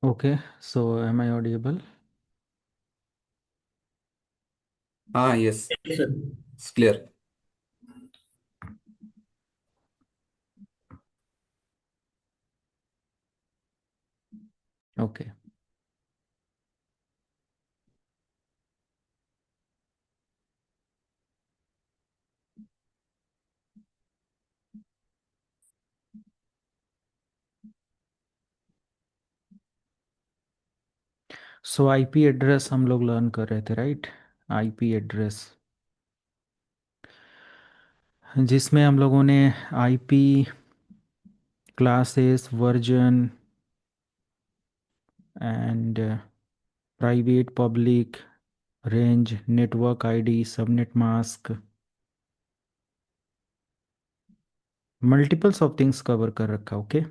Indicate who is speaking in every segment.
Speaker 1: Okay, so am I audible?
Speaker 2: हाँ yes
Speaker 3: sir.
Speaker 2: Clear.
Speaker 1: Okay. सो IP address हम लोग learn कर रहे थे, राइट? आईपी एड्रेस, जिसमें हम लोगों ने IP classes, version and private, public, range, network ID, subnet mask, multiples of things cover कर रखा। Okay,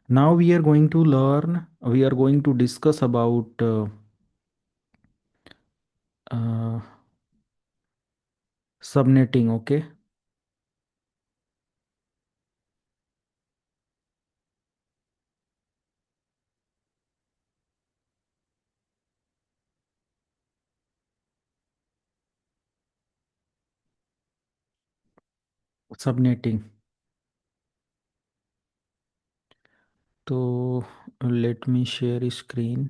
Speaker 1: now we are going to learn, we are going to discuss about subnetting. Okay, subnetting. तो let me share screen.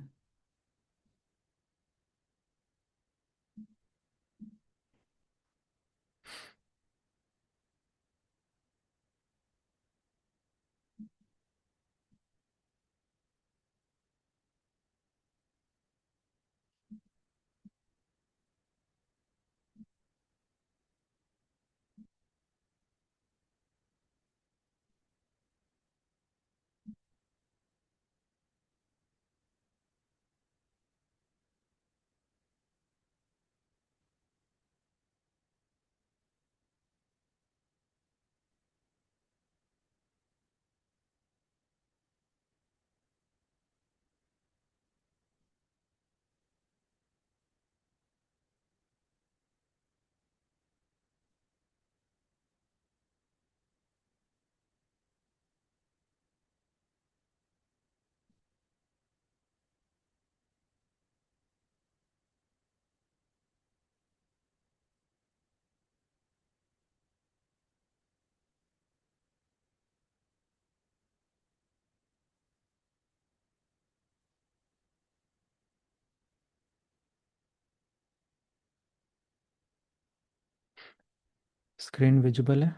Speaker 1: Screen visible है?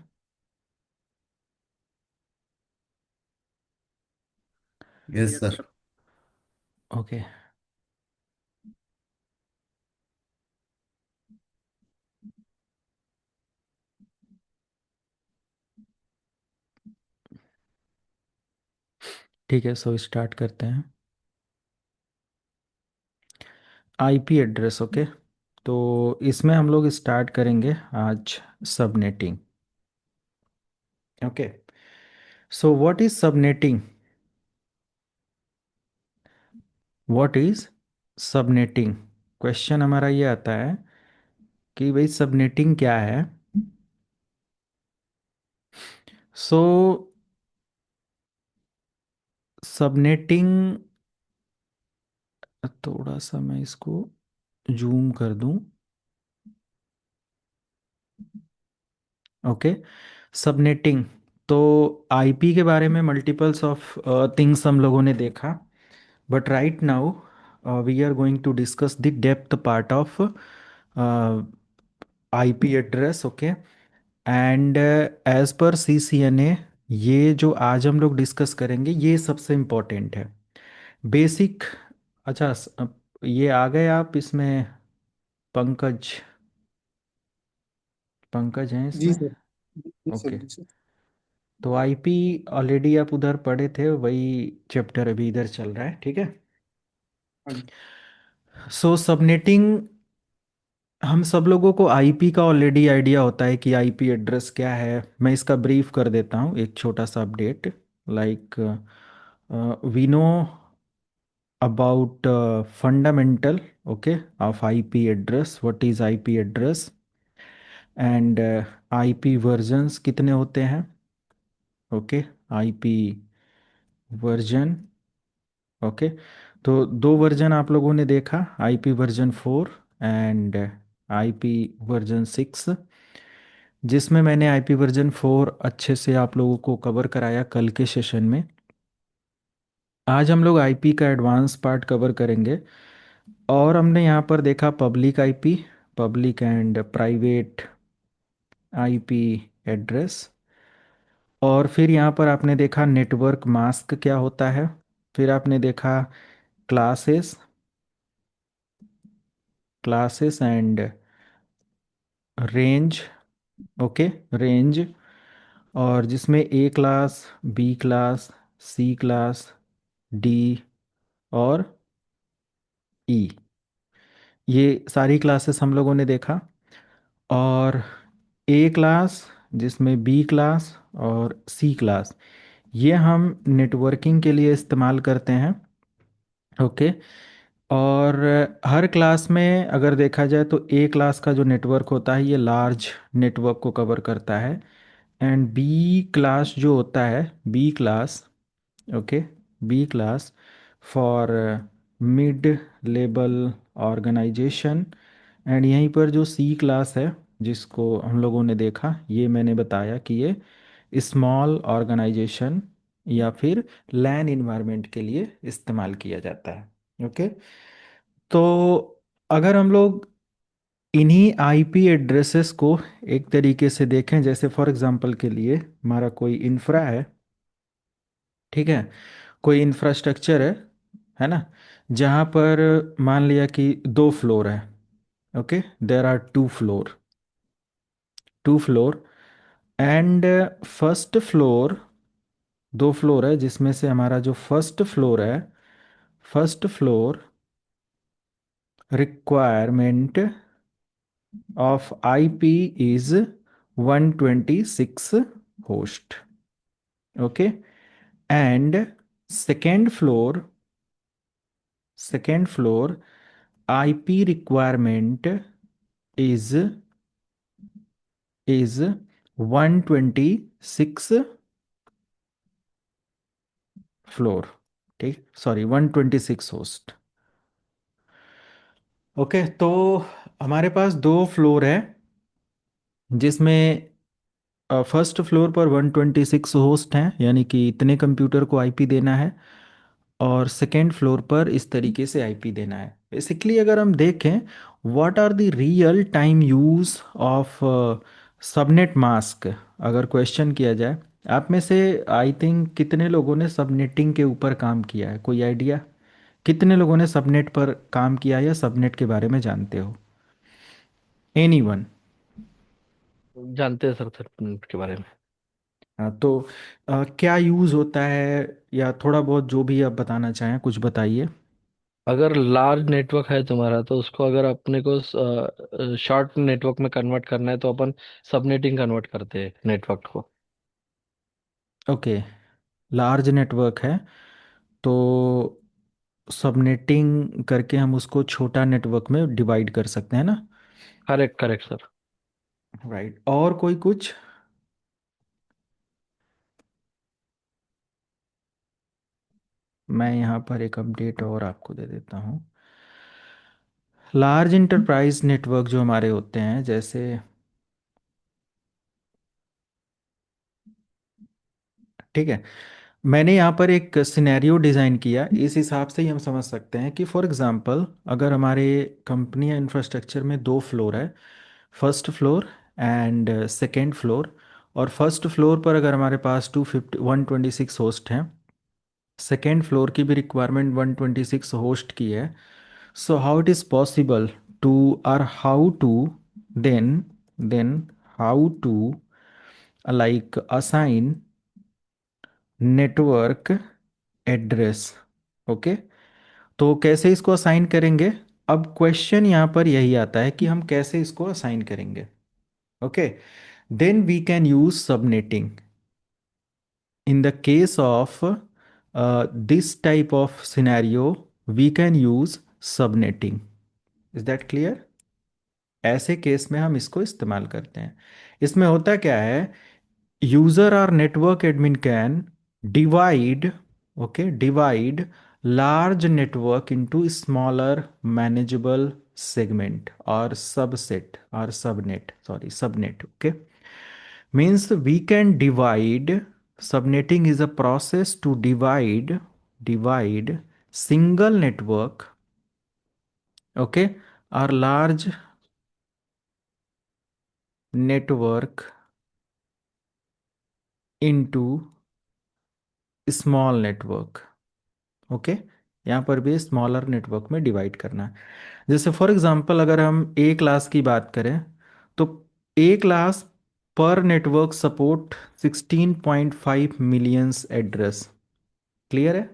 Speaker 2: Yes
Speaker 3: yes
Speaker 2: sir.
Speaker 3: Sir.
Speaker 1: Okay, ठीक है, so start करते हैं। IP address. Okay, तो इसमें हम लोग स्टार्ट करेंगे आज subnetting. Okay, so what is subnetting? What is subnetting? Question हमारा ये आता है कि भाई सबनेटिंग क्या है। सो सबनेटिंग, थोड़ा सा मैं इसको जूम कर दूं। Okay, subnetting. तो आईपी के बारे में मल्टीपल्स ऑफ थिंग्स हम लोगों ने देखा, but right now we are going to discuss the depth part of IP address. Okay, and as per CCNA, ये जो आज हम लोग डिस्कस करेंगे ये सबसे इम्पोर्टेंट है, बेसिक। अच्छा, ये आ गए आप इसमें? पंकज, पंकज हैं
Speaker 3: जी
Speaker 1: इसमें?
Speaker 3: सर। जी सर।
Speaker 1: ओके,
Speaker 3: जी सर।
Speaker 1: तो आईपी ऑलरेडी आप उधर पढ़े थे, वही चैप्टर अभी इधर चल रहा है, ठीक है।
Speaker 3: हाँ जी।
Speaker 1: सो सबनेटिंग, हम सब लोगों को आईपी का ऑलरेडी आइडिया होता है कि आईपी एड्रेस क्या है। मैं इसका ब्रीफ कर देता हूँ, एक छोटा सा update. Like we know about fundamental, okay, of IP address, what is IP address, and IP versions कितने होते हैं। Okay, IP version. ओके, तो दो वर्जन आप लोगों ने देखा, IP version 4 and IP version 6, जिसमें मैंने आईपी वर्जन 4 अच्छे से आप लोगों को कवर कराया कल के सेशन में। आज हम लोग आईपी का एडवांस पार्ट कवर करेंगे। और हमने यहाँ पर देखा public IP, public and private IP address. और फिर यहाँ पर आपने देखा नेटवर्क मास्क क्या होता है। फिर आपने देखा classes, classes and range. Okay, range. और जिसमें ए क्लास, बी क्लास, सी क्लास, डी और ई, ये सारी क्लासेस हम लोगों ने देखा। और ए क्लास, जिसमें बी क्लास और सी क्लास, ये हम नेटवर्किंग के लिए इस्तेमाल करते हैं। ओके। और हर क्लास में अगर देखा जाए तो ए क्लास का जो नेटवर्क होता है ये लार्ज नेटवर्क को कवर करता है। एंड बी क्लास जो होता है, B class, okay, B class for mid level organization. And यहीं पर जो सी क्लास है जिसको हम लोगों ने देखा, ये मैंने बताया कि ये स्मॉल ऑर्गेनाइजेशन या फिर लैन इन्वायरमेंट के लिए इस्तेमाल किया जाता है। ओके। तो अगर हम लोग इन्हीं आईपी एड्रेसेस को एक तरीके से देखें, जैसे फॉर एग्जांपल के लिए हमारा कोई इंफ्रा है, ठीक है, कोई इंफ्रास्ट्रक्चर है ना, जहाँ पर मान लिया कि 2 फ्लोर है। Okay, there are 2 floor, 2 floor. And first floor, 2 floor है जिसमें से हमारा जो फर्स्ट फ्लोर है, first floor requirement of IP is 126 host. Okay. And second floor, second floor IP requirement is 126 floor, ठीक, सॉरी 126 होस्ट। ओके। तो हमारे पास 2 floor है जिसमें फर्स्ट फ्लोर पर 126 होस्ट हैं, यानी कि इतने कंप्यूटर को आईपी देना है। और सेकेंड फ्लोर पर इस तरीके से आईपी देना है। बेसिकली अगर हम देखें, what are the real time use of subnet mask, अगर क्वेश्चन किया जाए, आप में से आई थिंक कितने लोगों ने सबनेटिंग के ऊपर काम किया है, कोई आइडिया? कितने लोगों ने सबनेट पर काम किया है या सबनेट के बारे में जानते हो? एनीवन?
Speaker 4: जानते हैं सर सर्टिफिकेट के बारे में।
Speaker 1: हाँ, तो क्या यूज़ होता है, या थोड़ा बहुत जो भी आप बताना चाहें कुछ बताइए।
Speaker 4: अगर लार्ज नेटवर्क है तुम्हारा तो उसको अगर अपने को शॉर्ट नेटवर्क में कन्वर्ट करना है तो अपन सबनेटिंग कन्वर्ट करते हैं नेटवर्क को।
Speaker 1: ओके, लार्ज नेटवर्क है तो सबनेटिंग करके हम उसको छोटा नेटवर्क में डिवाइड कर सकते हैं ना।
Speaker 4: Correct correct sir.
Speaker 1: राइट, और कोई कुछ? मैं यहाँ पर एक अपडेट और आपको दे देता हूँ। लार्ज इंटरप्राइज नेटवर्क जो हमारे होते हैं, जैसे, ठीक है, मैंने यहाँ पर एक सिनेरियो डिज़ाइन किया, इस हिसाब से ही हम समझ सकते हैं कि फॉर एग्जांपल अगर हमारे कंपनी या इंफ्रास्ट्रक्चर में 2 फ्लोर है, first floor and second floor. और फर्स्ट फ्लोर पर अगर हमारे पास 126 होस्ट हैं, सेकेंड फ्लोर की भी रिक्वायरमेंट 126 होस्ट की है। So how it is possible to, और how to, then then how to like assign network address. Okay, तो कैसे इसको असाइन करेंगे? अब क्वेश्चन यहाँ पर यही आता है कि हम कैसे इसको असाइन करेंगे। Okay, then we can use subnetting. In the case of this type of scenario we can use subnetting. Is that clear? ऐसे केस में हम इसको इस्तेमाल करते हैं। इसमें होता क्या है, यूजर और network admin can divide, okay, divide large network into smaller manageable segment or subset or subnet, sorry, subnet. Okay, means we can divide. Subnetting is a process to divide single network, okay, or large network into small network. Okay, यहाँ पर भी smaller network में divide करना है। जैसे for example अगर हम A class की बात करें तो ए क्लास पर network support 16.5 millions address. Clear है?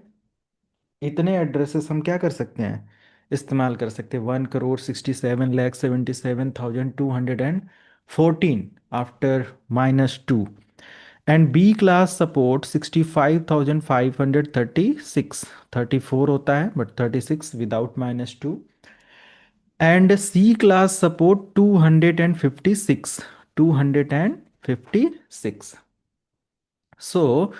Speaker 1: इतने एड्रेसेस हम क्या कर सकते हैं, इस्तेमाल कर सकते हैं। 1,67,77,214 after -2। And B class support 65,536, 34 होता है but 36 without -2। And C class support 256, 256। So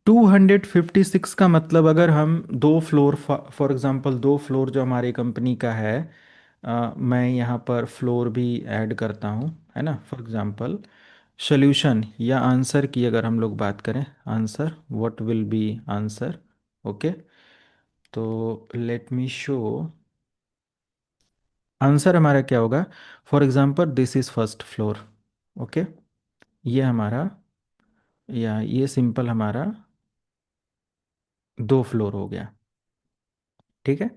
Speaker 1: 256 का मतलब अगर हम दो फ्लोर, फॉर एग्जांपल दो फ्लोर जो हमारी कंपनी का है, मैं यहाँ पर फ्लोर भी ऐड करता हूँ, है ना। फॉर एग्जांपल सॉल्यूशन या आंसर की अगर हम लोग बात करें, answer what will be answer. Okay, तो लेट मी शो आंसर हमारा क्या होगा। For example this is first floor. Okay, ये हमारा, या ये सिंपल हमारा दो फ्लोर हो गया। ठीक है,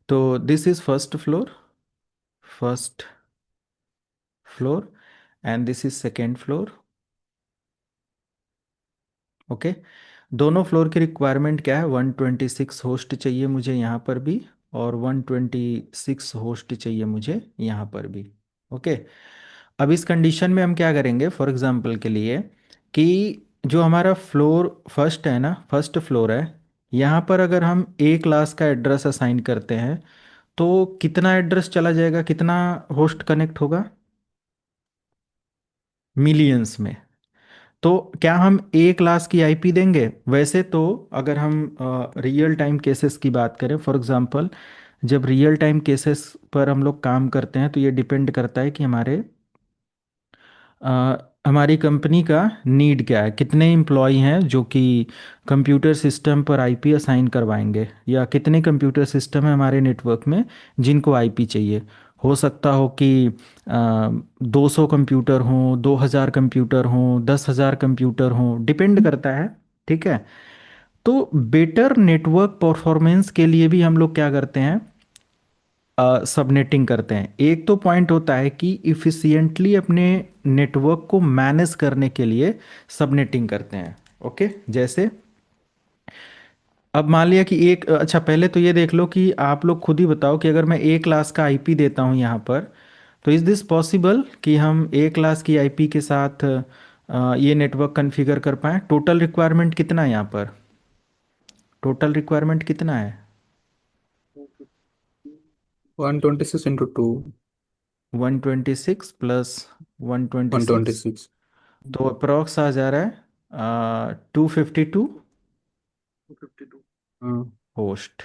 Speaker 1: तो this is first floor and this is second floor. Okay, दोनों फ्लोर की रिक्वायरमेंट क्या है, 126 होस्ट चाहिए मुझे यहाँ पर भी, और 126 होस्ट चाहिए मुझे यहाँ पर भी। ओके, अब इस कंडीशन में हम क्या करेंगे, फॉर एग्जांपल के लिए, कि जो हमारा फ्लोर फर्स्ट है ना, फर्स्ट फ्लोर है, यहाँ पर अगर हम ए क्लास का एड्रेस असाइन करते हैं तो कितना एड्रेस चला जाएगा, कितना होस्ट कनेक्ट होगा, मिलियंस में। तो क्या हम ए क्लास की आईपी देंगे? वैसे तो अगर हम रियल टाइम केसेस की बात करें, फॉर एग्जांपल जब रियल टाइम केसेस पर हम लोग काम करते हैं तो ये डिपेंड करता है कि हमारी कंपनी का नीड क्या है, कितने एम्प्लॉय हैं जो कि कंप्यूटर सिस्टम पर आईपी असाइन करवाएंगे, या कितने कंप्यूटर सिस्टम है हमारे नेटवर्क में जिनको आईपी चाहिए। हो सकता हो कि 200 कंप्यूटर हों, 2000 कंप्यूटर हों, 10,000 कंप्यूटर हों, डिपेंड करता है। ठीक है, तो बेटर नेटवर्क परफॉर्मेंस के लिए भी हम लोग क्या करते हैं, सबनेटिंग करते हैं। एक तो पॉइंट होता है कि इफिशिएंटली अपने नेटवर्क को मैनेज करने के लिए सबनेटिंग करते हैं। ओके, जैसे अब मान लिया कि एक, अच्छा पहले तो ये देख लो कि आप लोग खुद ही बताओ कि अगर मैं ए क्लास का आईपी देता हूँ यहाँ पर, तो इज़ दिस पॉसिबल कि हम ए क्लास की आईपी के साथ ये नेटवर्क कॉन्फ़िगर कर पाएँ? टोटल रिक्वायरमेंट कितना है यहाँ पर, टोटल रिक्वायरमेंट कितना है?
Speaker 2: 126 into 2,
Speaker 1: 126 प्लस 126,
Speaker 2: 126.
Speaker 1: तो अप्रॉक्स आ जा रहा है 252
Speaker 3: 252।
Speaker 2: हाँ,
Speaker 1: होस्ट।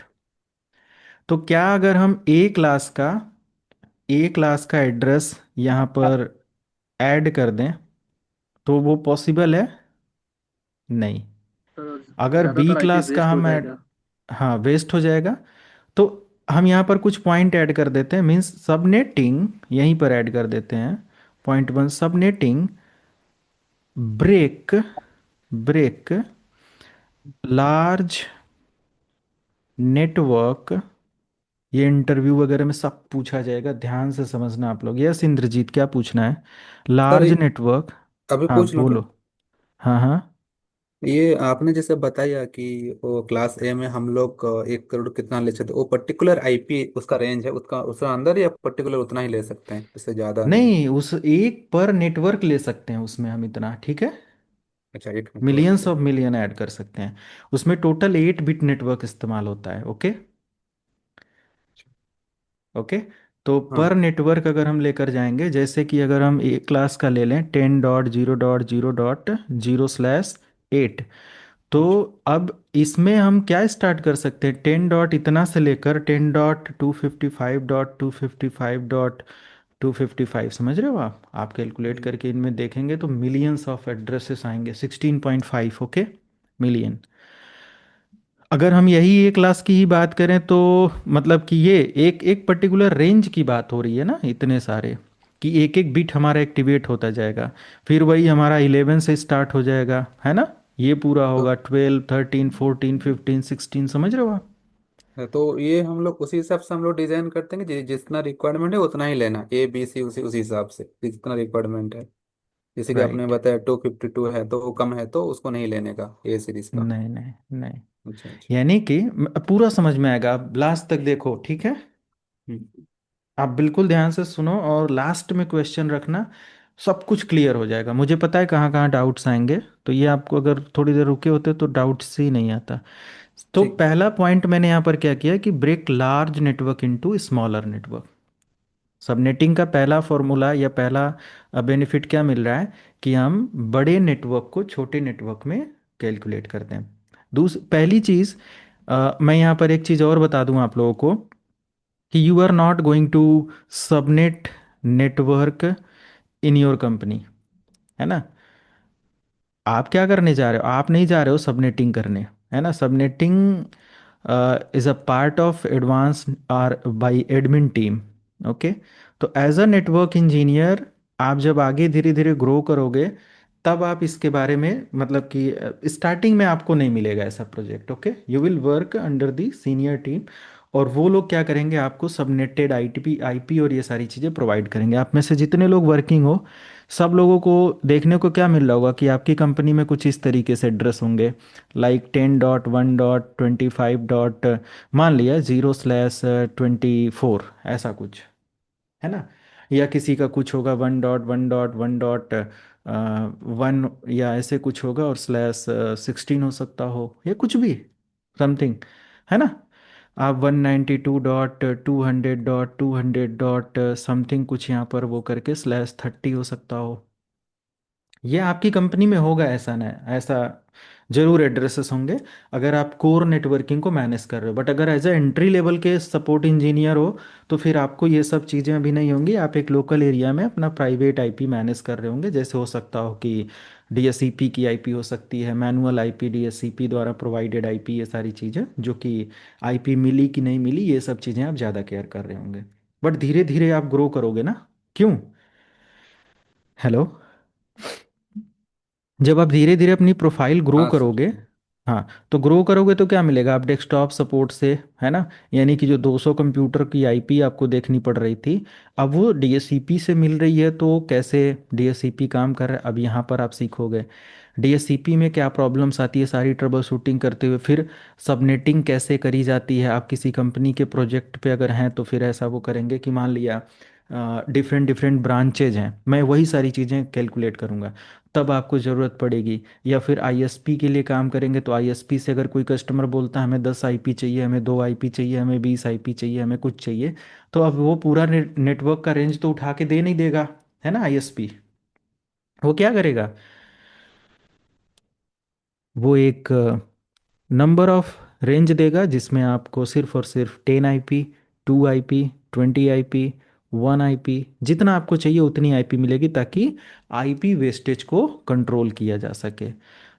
Speaker 1: तो क्या अगर हम ए क्लास का एड्रेस यहाँ पर ऐड कर दें तो वो पॉसिबल है? नहीं।
Speaker 3: तो
Speaker 1: अगर बी
Speaker 3: ज्यादातर आईपी
Speaker 1: क्लास का
Speaker 3: वेस्ट हो
Speaker 1: हम ऐड,
Speaker 3: जाएगा।
Speaker 1: हाँ वेस्ट हो जाएगा। तो हम यहाँ पर कुछ पॉइंट ऐड कर देते हैं, मीन्स सबनेटिंग यहीं पर ऐड कर देते हैं। Point 1, subnetting break large network. ये इंटरव्यू वगैरह में सब पूछा जाएगा, ध्यान से समझना आप लोग। यस इंद्रजीत, क्या पूछना है?
Speaker 2: Sir
Speaker 1: large network.
Speaker 2: अभी
Speaker 1: हाँ
Speaker 2: पूछ लूँ क्या?
Speaker 1: बोलो। हाँ हाँ।
Speaker 2: ये आपने जैसे बताया कि वो क्लास ए में हम लोग 1 करोड़ कितना ले सकते, वो पर्टिकुलर आईपी उसका रेंज है, उसका उसके अंदर, या पर्टिकुलर उतना ही ले सकते हैं, इससे ज़्यादा नहीं?
Speaker 1: नहीं, उस एक पर नेटवर्क ले सकते हैं उसमें हम इतना, ठीक है।
Speaker 2: अच्छा, एक नेटवर्क
Speaker 1: मिलियंस
Speaker 2: पे।
Speaker 1: ऑफ मिलियन ऐड कर सकते हैं। उसमें टोटल 8 बिट नेटवर्क इस्तेमाल होता है। ओके। ओके, तो
Speaker 2: हाँ,
Speaker 1: पर नेटवर्क अगर हम लेकर जाएंगे, जैसे कि अगर हम एक क्लास का ले लें 10.0.0.0/8, तो
Speaker 2: अच्छा।
Speaker 1: अब इसमें हम क्या स्टार्ट कर सकते हैं, 10 डॉट इतना से लेकर 10.255.255.255, समझ रहे हो आप कैलकुलेट
Speaker 2: हम्म।
Speaker 1: करके इनमें देखेंगे तो मिलियंस ऑफ एड्रेसेस आएंगे, 16.5, ओके, मिलियन। अगर हम यही एक क्लास की ही बात करें तो मतलब कि ये एक एक पर्टिकुलर रेंज की बात हो रही है ना, इतने सारे कि एक एक बिट हमारा एक्टिवेट होता जाएगा, फिर वही हमारा 11 से स्टार्ट हो जाएगा, है ना, ये पूरा होगा
Speaker 2: तो
Speaker 1: 12, 13, 14, 15, 16, समझ रहे हो आप।
Speaker 2: तो ये हम लोग उसी हिसाब से हम लोग डिजाइन करते हैं कि जितना रिक्वायरमेंट है उतना ही लेना, ए बी सी, उसी उसी हिसाब से जितना रिक्वायरमेंट है। जैसे कि आपने
Speaker 1: राइट।
Speaker 2: बताया 252 है तो वो कम है तो उसको नहीं लेने का, ए सीरीज का।
Speaker 1: नहीं नहीं नहीं,
Speaker 2: अच्छा अच्छा।
Speaker 1: यानी कि पूरा समझ में आएगा, आप लास्ट तक देखो, ठीक है।
Speaker 2: हम्म।
Speaker 1: आप बिल्कुल ध्यान से सुनो और लास्ट में क्वेश्चन रखना, सब कुछ क्लियर हो जाएगा। मुझे पता है कहाँ कहाँ डाउट्स आएंगे, तो ये आपको अगर थोड़ी देर रुके होते तो डाउट्स ही नहीं आता। तो
Speaker 2: ठीक।
Speaker 1: पहला पॉइंट मैंने यहाँ पर क्या किया कि break large network into smaller network. Subnetting का पहला फॉर्मूला या पहला बेनिफिट क्या मिल रहा है कि हम बड़े नेटवर्क को छोटे नेटवर्क में कैलकुलेट करते हैं। पहली चीज़, मैं यहाँ पर एक चीज़ और बता दूँ आप लोगों को कि you are not going to subnet network in your company, है ना। आप क्या करने जा रहे हो, आप नहीं जा रहे हो सबनेटिंग करने, है ना। Subnetting is a part of advance or by admin team, okay. तो एज अ नेटवर्क इंजीनियर आप जब आगे धीरे धीरे ग्रो करोगे तब आप इसके बारे में मतलब कि स्टार्टिंग में आपको नहीं मिलेगा ऐसा project, okay. You will work under the senior team, और वो लोग क्या करेंगे, आपको सबनेटेड आईपी आईपी और ये सारी चीज़ें प्रोवाइड करेंगे। आप में से जितने लोग वर्किंग हो सब लोगों को देखने को क्या मिल रहा होगा कि आपकी कंपनी में कुछ इस तरीके से एड्रेस होंगे, लाइक 10.1.25 मान लिया 0/24, ऐसा कुछ, है ना। या किसी का कुछ होगा 1.1.1.1, या ऐसे कुछ होगा, और /16 हो सकता हो, या कुछ भी समथिंग, है ना। आप 192.200.200 समथिंग कुछ यहाँ पर वो करके /30 हो सकता हो। ये आपकी कंपनी में होगा, ऐसा ना, ऐसा जरूर एड्रेसेस होंगे अगर आप कोर नेटवर्किंग को मैनेज कर रहे हो। बट अगर एज अ एंट्री लेवल के सपोर्ट इंजीनियर हो तो फिर आपको ये सब चीज़ें अभी नहीं होंगी। आप एक लोकल एरिया में अपना प्राइवेट आईपी मैनेज कर रहे होंगे, जैसे हो सकता हो कि डीएससीपी की आईपी हो सकती है, मैनुअल आईपी, डीएससीपी द्वारा प्रोवाइडेड आईपी, ये सारी चीज़ें जो कि आईपी मिली कि नहीं मिली, ये सब चीज़ें आप ज़्यादा केयर कर रहे होंगे। बट धीरे धीरे आप ग्रो करोगे ना, क्यों, हेलो, जब आप धीरे धीरे अपनी प्रोफाइल ग्रो
Speaker 2: हाँ सर।
Speaker 1: करोगे, हाँ, तो ग्रो करोगे तो क्या मिलेगा, आप डेस्कटॉप सपोर्ट से, है ना, यानी कि जो 200 कंप्यूटर की आईपी आपको देखनी पड़ रही थी अब वो डीएससीपी से मिल रही है, तो कैसे डीएससीपी काम कर रहा है अब यहाँ पर आप सीखोगे। डीएससीपी में क्या प्रॉब्लम्स आती है सारी ट्रबल शूटिंग करते हुए, फिर सबनेटिंग कैसे करी जाती है। आप किसी कंपनी के प्रोजेक्ट पे अगर हैं तो फिर ऐसा वो करेंगे कि मान लिया डिफरेंट डिफरेंट ब्रांचेज हैं, मैं वही सारी चीज़ें कैलकुलेट करूँगा, तब आपको ज़रूरत पड़ेगी। या फिर आईएसपी के लिए काम करेंगे तो आईएसपी से अगर कोई कस्टमर बोलता है हमें 10 आईपी चाहिए, हमें 2 आईपी चाहिए, हमें 20 आईपी चाहिए, हमें कुछ चाहिए, तो अब वो पूरा नेटवर्क का रेंज तो उठा के दे नहीं देगा, है ना। आईएसपी वो क्या करेगा, वो एक नंबर ऑफ रेंज देगा जिसमें आपको सिर्फ और सिर्फ 10 आईपी, 2 आईपी, 20 आईपी, 1 आईपी, जितना आपको चाहिए उतनी आईपी मिलेगी, ताकि आईपी वेस्टेज को कंट्रोल किया जा सके।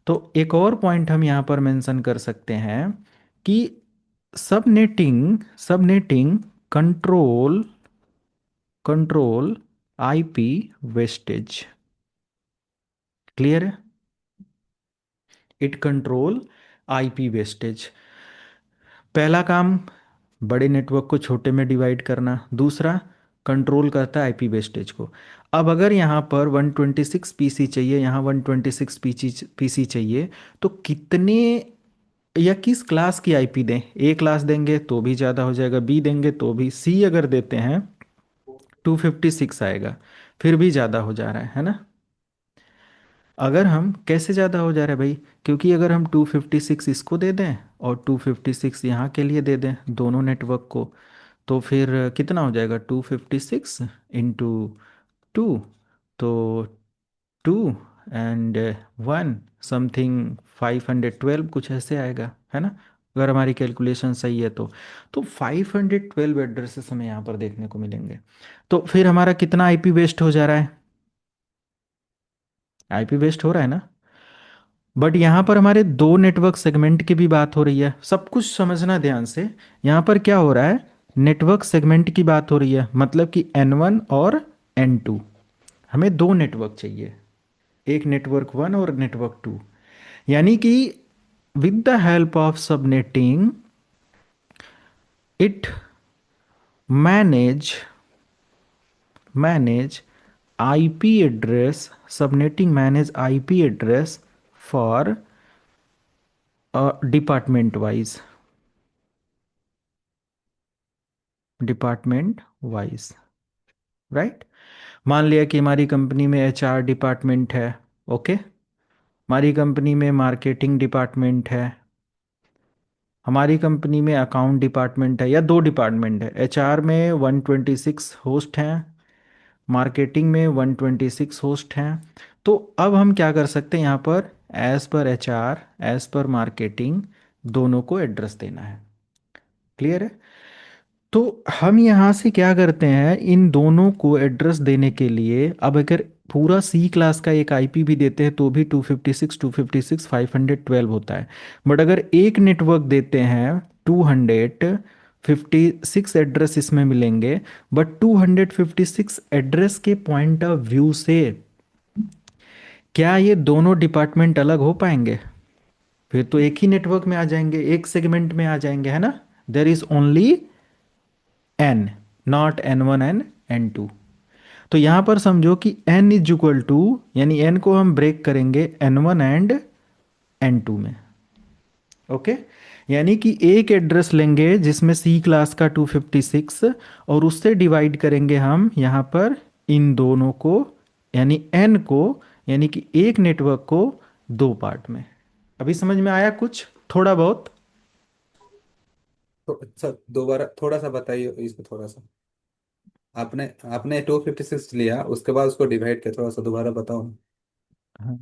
Speaker 1: तो एक और पॉइंट हम यहाँ पर मेंशन कर सकते हैं कि subnetting subnetting control control IP wastage, clear है, इट कंट्रोल आईपी वेस्टेज। पहला काम बड़े नेटवर्क को छोटे में डिवाइड करना, दूसरा कंट्रोल करता है आईपी वेस्टेज को। अब अगर यहाँ पर 126 पीसी चाहिए, यहाँ 126 पीसी चाहिए, तो कितने या किस क्लास की आईपी दें, ए क्लास देंगे तो भी ज़्यादा हो जाएगा, बी देंगे तो भी, सी अगर देते हैं 256 आएगा, फिर भी ज़्यादा हो जा रहा है ना। अगर हम कैसे ज़्यादा हो जा रहा है भाई, क्योंकि अगर हम 256 इसको दे दें और 256 यहाँ के लिए दे दें दोनों नेटवर्क को, तो फिर कितना हो जाएगा, 256 इंटू 2, तो 2 एंड 1 समथिंग 512 कुछ ऐसे आएगा, है ना, अगर हमारी कैलकुलेशन सही है तो 512 एड्रेसेस हमें यहाँ पर देखने को मिलेंगे। तो फिर हमारा कितना आईपी वेस्ट हो जा रहा है? आईपी वेस्ट हो रहा है ना। बट यहाँ पर हमारे दो नेटवर्क सेगमेंट की भी बात हो रही है, सब कुछ समझना ध्यान से। यहाँ पर क्या हो रहा है, नेटवर्क सेगमेंट की बात हो रही है, मतलब कि N1 और N2। हमें दो नेटवर्क चाहिए, एक नेटवर्क 1 और नेटवर्क 2। यानी कि with the help of subnetting it manage manage IP address, subnetting manage IP address for department wise, department wise, right. मान लिया कि हमारी कंपनी में एचआर डिपार्टमेंट है, ओके, हमारी कंपनी में मार्केटिंग डिपार्टमेंट है, हमारी कंपनी में अकाउंट डिपार्टमेंट है, या दो डिपार्टमेंट है। एचआर में 126 होस्ट हैं, मार्केटिंग में 126 होस्ट हैं। तो अब हम क्या कर सकते हैं, यहाँ पर as per HR as per marketing दोनों को एड्रेस देना है। क्लियर है। तो हम यहाँ से क्या करते हैं, इन दोनों को एड्रेस देने के लिए, अब अगर पूरा सी क्लास का एक आईपी भी देते हैं तो भी 256 512 होता है। बट अगर एक नेटवर्क देते हैं 256 एड्रेस इसमें मिलेंगे। बट 256 एड्रेस के पॉइंट ऑफ व्यू से क्या ये दोनों डिपार्टमेंट अलग हो पाएंगे? फिर तो एक ही नेटवर्क में आ जाएंगे, एक सेगमेंट में आ जाएंगे, है ना। There is only an, not N1 and N2। तो यहां पर समझो कि n इज इक्वल टू, यानी n को हम ब्रेक करेंगे N1 एंड N2 में, ओके। यानी कि एक एड्रेस लेंगे जिसमें सी क्लास का 256, और उससे डिवाइड करेंगे हम यहां पर इन दोनों को, यानी n को, यानी कि एक नेटवर्क को दो पार्ट में। अभी समझ में आया कुछ थोड़ा बहुत?
Speaker 2: तो अच्छा, दोबारा थोड़ा सा बताइए इसको थोड़ा सा। आपने आपने 256 लिया, उसके बाद उसको डिवाइड किया, थोड़ा सा दोबारा बताओ।
Speaker 1: हाँ,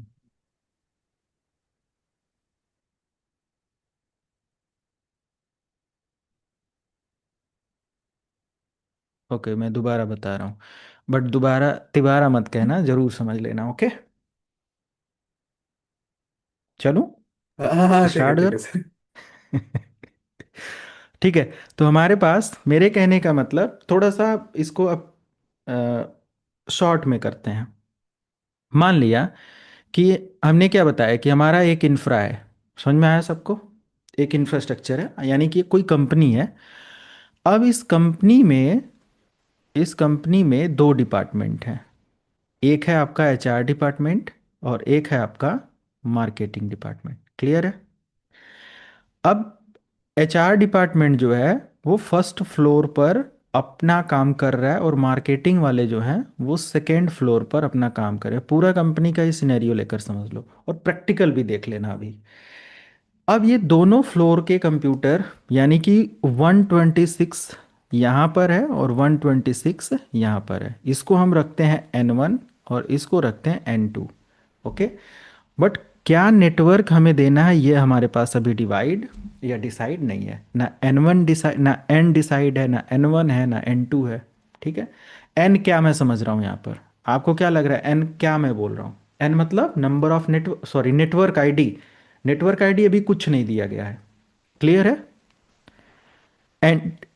Speaker 1: ओके, मैं दोबारा बता रहा हूँ, बट दोबारा तिबारा मत कहना, जरूर समझ लेना, ओके। चलूं,
Speaker 2: हाँ हाँ हाँ,
Speaker 1: स्टार्ट
Speaker 2: ठीक है
Speaker 1: करूं?
Speaker 2: सर।
Speaker 1: ठीक है। तो हमारे पास, मेरे कहने का मतलब थोड़ा सा इसको अब शॉर्ट में करते हैं। मान लिया कि हमने क्या बताया कि हमारा एक इंफ्रा है, समझ में आया सबको? एक इंफ्रास्ट्रक्चर है, यानी कि कोई कंपनी है। अब इस कंपनी में दो डिपार्टमेंट हैं, एक है आपका एचआर डिपार्टमेंट और एक है आपका मार्केटिंग डिपार्टमेंट। क्लियर है। अब एचआर डिपार्टमेंट जो है वो फर्स्ट फ्लोर पर अपना काम कर रहा है, और मार्केटिंग वाले जो हैं वो सेकेंड फ्लोर पर अपना काम कर रहे हैं। पूरा कंपनी का ही सिनेरियो लेकर समझ लो, और प्रैक्टिकल भी देख लेना अभी। अब ये दोनों फ्लोर के कंप्यूटर, यानी कि 126 यहाँ पर है और 126 यहाँ पर है, इसको हम रखते हैं N1 और इसको रखते हैं N2, ओके। बट क्या नेटवर्क हमें देना है, ये हमारे पास अभी डिवाइड या डिसाइड नहीं है। ना N1 डिसाइड, ना N डिसाइड है, ना N1 है, ना N2 है। ठीक है। N क्या मैं समझ रहा हूँ यहाँ पर, आपको क्या लग रहा है N क्या मैं बोल रहा हूँ? N मतलब number of network, sorry network ID. Network ID अभी कुछ नहीं दिया गया है। क्लियर है।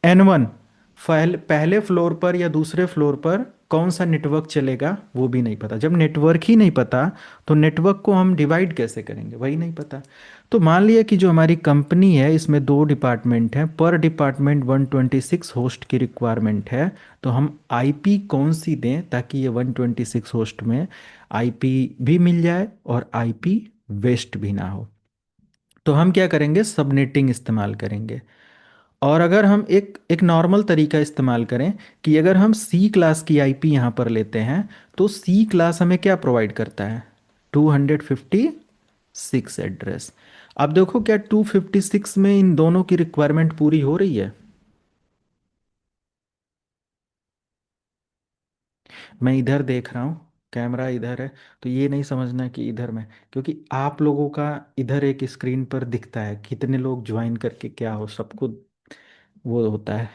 Speaker 1: N1 पहले पहले फ्लोर पर या दूसरे फ्लोर पर कौन सा नेटवर्क चलेगा वो भी नहीं पता। जब नेटवर्क ही नहीं पता तो नेटवर्क को हम डिवाइड कैसे करेंगे, वही नहीं पता। तो मान लिया कि जो हमारी कंपनी है इसमें दो डिपार्टमेंट हैं, पर डिपार्टमेंट 126 होस्ट की रिक्वायरमेंट है। तो हम आईपी कौन सी दें ताकि ये 126 होस्ट में आईपी भी मिल जाए और आईपी वेस्ट भी ना हो? तो हम क्या करेंगे, सबनेटिंग इस्तेमाल करेंगे। और अगर हम एक एक नॉर्मल तरीका इस्तेमाल करें कि अगर हम सी क्लास की आईपी यहाँ पर लेते हैं, तो सी क्लास हमें क्या प्रोवाइड करता है, 256 एड्रेस। अब देखो क्या 256 में इन दोनों की रिक्वायरमेंट पूरी हो रही है? मैं इधर देख रहा हूँ, कैमरा इधर है, तो ये नहीं समझना कि इधर में, क्योंकि आप लोगों का इधर एक स्क्रीन पर दिखता है कितने लोग ज्वाइन करके क्या हो सबको वो होता है।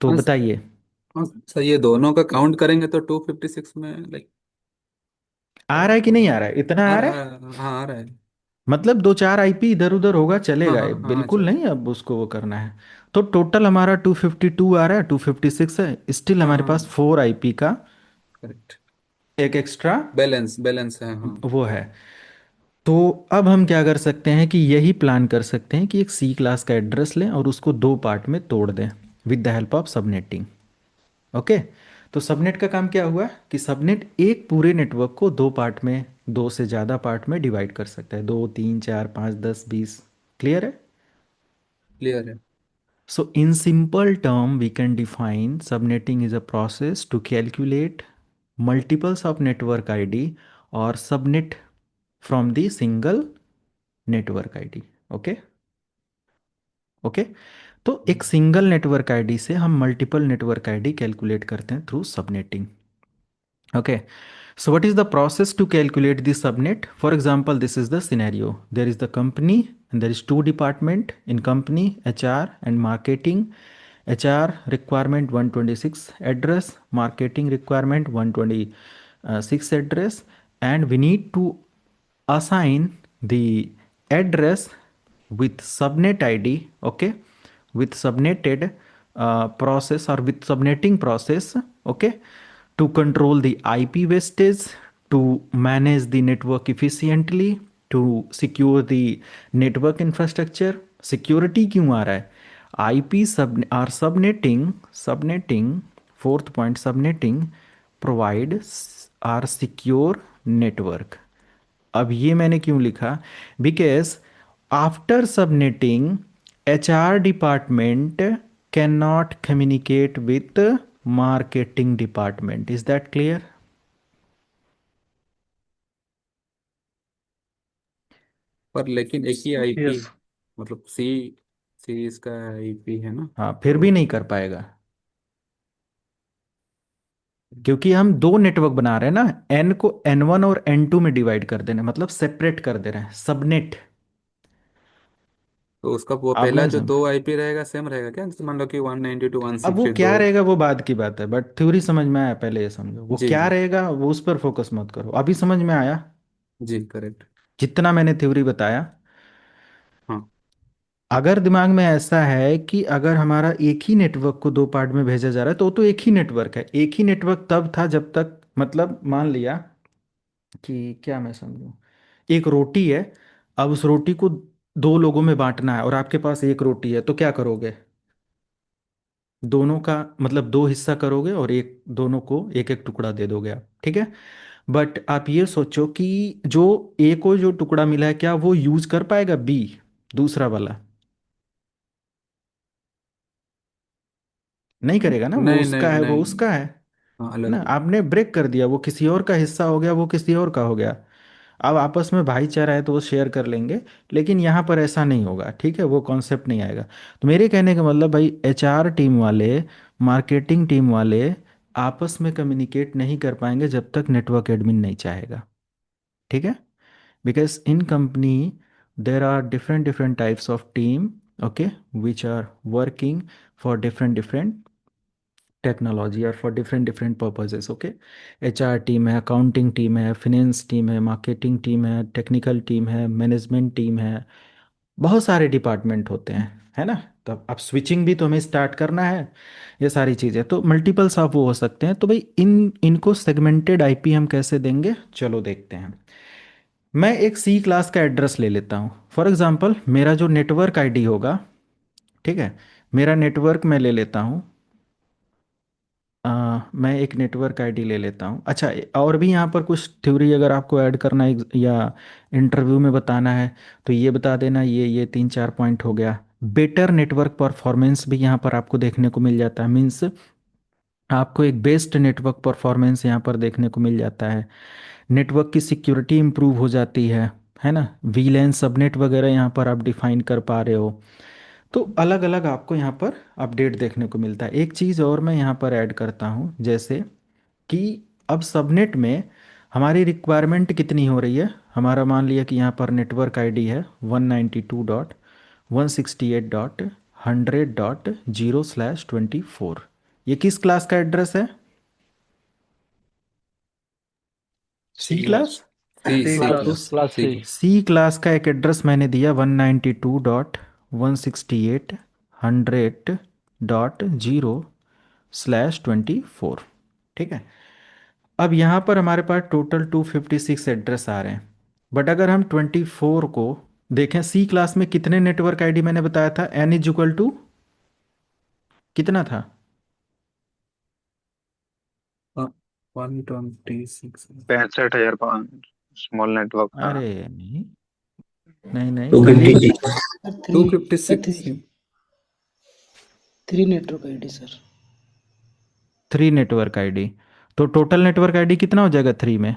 Speaker 1: तो
Speaker 2: हाँ
Speaker 1: बताइए।
Speaker 2: हाँ सही है, दोनों का काउंट करेंगे तो 256 में लाइक
Speaker 1: आ रहा है कि नहीं आ रहा है, इतना
Speaker 2: आ
Speaker 1: आ
Speaker 2: रहा
Speaker 1: रहा है?
Speaker 2: है, हाँ आ रहा है।
Speaker 1: मतलब दो चार आईपी इधर उधर होगा
Speaker 2: हाँ
Speaker 1: चलेगा,
Speaker 2: हाँ
Speaker 1: ये
Speaker 2: हाँ
Speaker 1: बिल्कुल
Speaker 2: चल।
Speaker 1: नहीं अब उसको वो करना है। तो टोटल हमारा 252 आ रहा है, 256 है, स्टिल
Speaker 2: हाँ
Speaker 1: हमारे
Speaker 2: हाँ
Speaker 1: पास 4 आईपी का
Speaker 2: करेक्ट।
Speaker 1: एक एक्स्ट्रा
Speaker 2: बैलेंस बैलेंस है हाँ।
Speaker 1: वो है। तो अब हम क्या कर सकते हैं कि यही प्लान कर सकते हैं कि एक सी क्लास का एड्रेस लें और उसको दो पार्ट में तोड़ दें with the help of subnetting. Okay. तो सबनेट का काम क्या हुआ कि सबनेट एक पूरे नेटवर्क को दो पार्ट में, दो से ज़्यादा पार्ट में डिवाइड कर सकता है, 2 3 4 5 10 20। क्लियर है?
Speaker 2: क्लियर है।
Speaker 1: So in simple term, we can define subnetting is a process to calculate multiples of network ID or subnet from the single network ID. Okay. Okay. तो एक सिंगल नेटवर्क आईडी से हम multiple network ID calculate करते हैं through subnetting. Okay. So what is the process to calculate the subnet? For example, this is the scenario. There is the company and there is two department in company, HR and marketing. HR requirement 126 address, marketing requirement 126 address, and we need to assign the address with subnet ID, okay, with subnetted process or with subnetting process, okay, to control the IP wastage, to manage the network efficiently, to secure the network infrastructure. Security क्यों आ रहा है? IP sub or subnetting, fourth point, subnetting provide or secure network। अब ये मैंने क्यों लिखा? Because after subnetting HR department can not communicate with marketing department. Is that clear?
Speaker 2: पर लेकिन एक ही आईपी,
Speaker 3: Yes.
Speaker 2: मतलब सी सीरीज का आईपी है ना।
Speaker 1: हाँ, फिर
Speaker 2: तो
Speaker 1: भी नहीं कर पाएगा, क्योंकि हम दो नेटवर्क बना रहे हैं ना। एन को N1 और N2 में डिवाइड कर देना, मतलब सेपरेट कर दे रहे हैं, सबनेट।
Speaker 2: तो उसका वो पहला
Speaker 1: आपने
Speaker 2: जो
Speaker 1: समझ,
Speaker 2: दो आईपी रहेगा सेम रहेगा क्या, जैसे मान लो कि 192 वन
Speaker 1: अब वो
Speaker 2: सिक्सटी
Speaker 1: क्या
Speaker 2: दो
Speaker 1: रहेगा वो बाद की बात है, बट थ्योरी समझ में आया, पहले ये समझो वो
Speaker 2: जी
Speaker 1: क्या
Speaker 2: जी
Speaker 1: रहेगा, वो उस पर फोकस मत करो, अभी समझ में आया
Speaker 2: जी करेक्ट।
Speaker 1: जितना मैंने थ्योरी बताया।
Speaker 2: हाँ
Speaker 1: अगर दिमाग में ऐसा है कि अगर हमारा एक ही नेटवर्क को दो पार्ट में भेजा जा रहा है, तो एक ही नेटवर्क है। एक ही नेटवर्क तब था जब तक, मतलब मान लिया कि क्या मैं समझूं, एक रोटी है, अब उस रोटी को दो लोगों में बांटना है और आपके पास एक रोटी है, तो क्या करोगे? दोनों का मतलब दो हिस्सा करोगे और एक, दोनों को एक एक टुकड़ा दे दोगे आप, ठीक है। बट आप ये सोचो कि जो ए को जो टुकड़ा मिला है, क्या वो यूज कर पाएगा बी, दूसरा वाला? नहीं करेगा ना, वो
Speaker 2: नहीं नहीं
Speaker 1: उसका है, वो
Speaker 2: नहीं।
Speaker 1: उसका है
Speaker 2: हाँ
Speaker 1: ना।
Speaker 2: अलग।
Speaker 1: आपने ब्रेक कर दिया, वो किसी और का हिस्सा हो गया, वो किसी और का हो गया। अब आपस में भाईचारा है तो वो शेयर कर लेंगे, लेकिन यहाँ पर ऐसा नहीं होगा, ठीक है, वो कॉन्सेप्ट नहीं आएगा। तो मेरे कहने का मतलब भाई, HR टीम वाले, मार्केटिंग टीम वाले आपस में कम्युनिकेट नहीं कर पाएंगे जब तक नेटवर्क एडमिन नहीं चाहेगा, ठीक है। Because in company there are different different types of team, okay, which are working for different different technology और for different different purposes, okay. HR team है, अकाउंटिंग टीम है, फिनेंस टीम है, marketing team है, technical team है, management team है, बहुत सारे department होते हैं, है ना। तब अब स्विचिंग भी तो हमें स्टार्ट करना है, ये सारी चीज़ें तो मल्टीपल्स ऑफ वो हो सकते हैं। तो भाई इनको सेगमेंटेड IP हम कैसे देंगे, चलो देखते हैं। मैं एक सी क्लास का एड्रेस ले लेता हूँ। फॉर एग्जांपल मेरा जो नेटवर्क आईडी होगा, ठीक है, मेरा नेटवर्क मैं ले लेता हूँ। मैं एक नेटवर्क आईडी ले लेता हूँ। अच्छा, और भी यहाँ पर कुछ थ्योरी अगर आपको ऐड करना है या इंटरव्यू में बताना है तो ये बता देना। ये 3 4 पॉइंट हो गया। बेटर नेटवर्क परफॉर्मेंस भी यहाँ पर आपको देखने को मिल जाता है, मीन्स आपको एक बेस्ट नेटवर्क परफॉर्मेंस यहाँ पर देखने को मिल जाता है। नेटवर्क की सिक्योरिटी इंप्रूव हो जाती है ना। वीलैन सबनेट वगैरह यहाँ पर आप डिफाइन कर पा रहे हो। तो अलग अलग आपको यहाँ पर अपडेट देखने को मिलता है। एक चीज़ और मैं यहाँ पर ऐड करता हूँ, जैसे कि अब सबनेट में हमारी रिक्वायरमेंट कितनी हो रही है? हमारा मान लिया कि यहाँ पर नेटवर्क आईडी है 192.168.100.0/24। ये किस क्लास का एड्रेस है? सी
Speaker 3: सी
Speaker 1: क्लास।
Speaker 2: सी
Speaker 3: सी
Speaker 2: सी
Speaker 1: तो
Speaker 3: क्लास।
Speaker 2: क्लास
Speaker 4: क्लास
Speaker 2: सी
Speaker 4: सी।
Speaker 2: क्लास।
Speaker 1: सी क्लास का एक एड्रेस मैंने दिया 192.168.100.0/24। ठीक है। अब यहाँ पर हमारे पास टोटल 256 एड्रेस आ रहे हैं। बट अगर हम 24 को देखें, सी क्लास में कितने नेटवर्क आईडी मैंने बताया था? एन इज इक्वल टू कितना था?
Speaker 2: 126।
Speaker 3: 65,500 स्मॉल नेटवर्क था।
Speaker 1: अरे नहीं, नहीं नहीं,
Speaker 2: टू
Speaker 1: करीब।
Speaker 2: Fifty
Speaker 5: sir
Speaker 2: two
Speaker 5: three.
Speaker 2: Fifty
Speaker 5: sir
Speaker 2: six
Speaker 5: three. Three network ID sir.
Speaker 1: 3 network ID. तो टोटल नेटवर्क आईडी कितना हो जाएगा 3 में?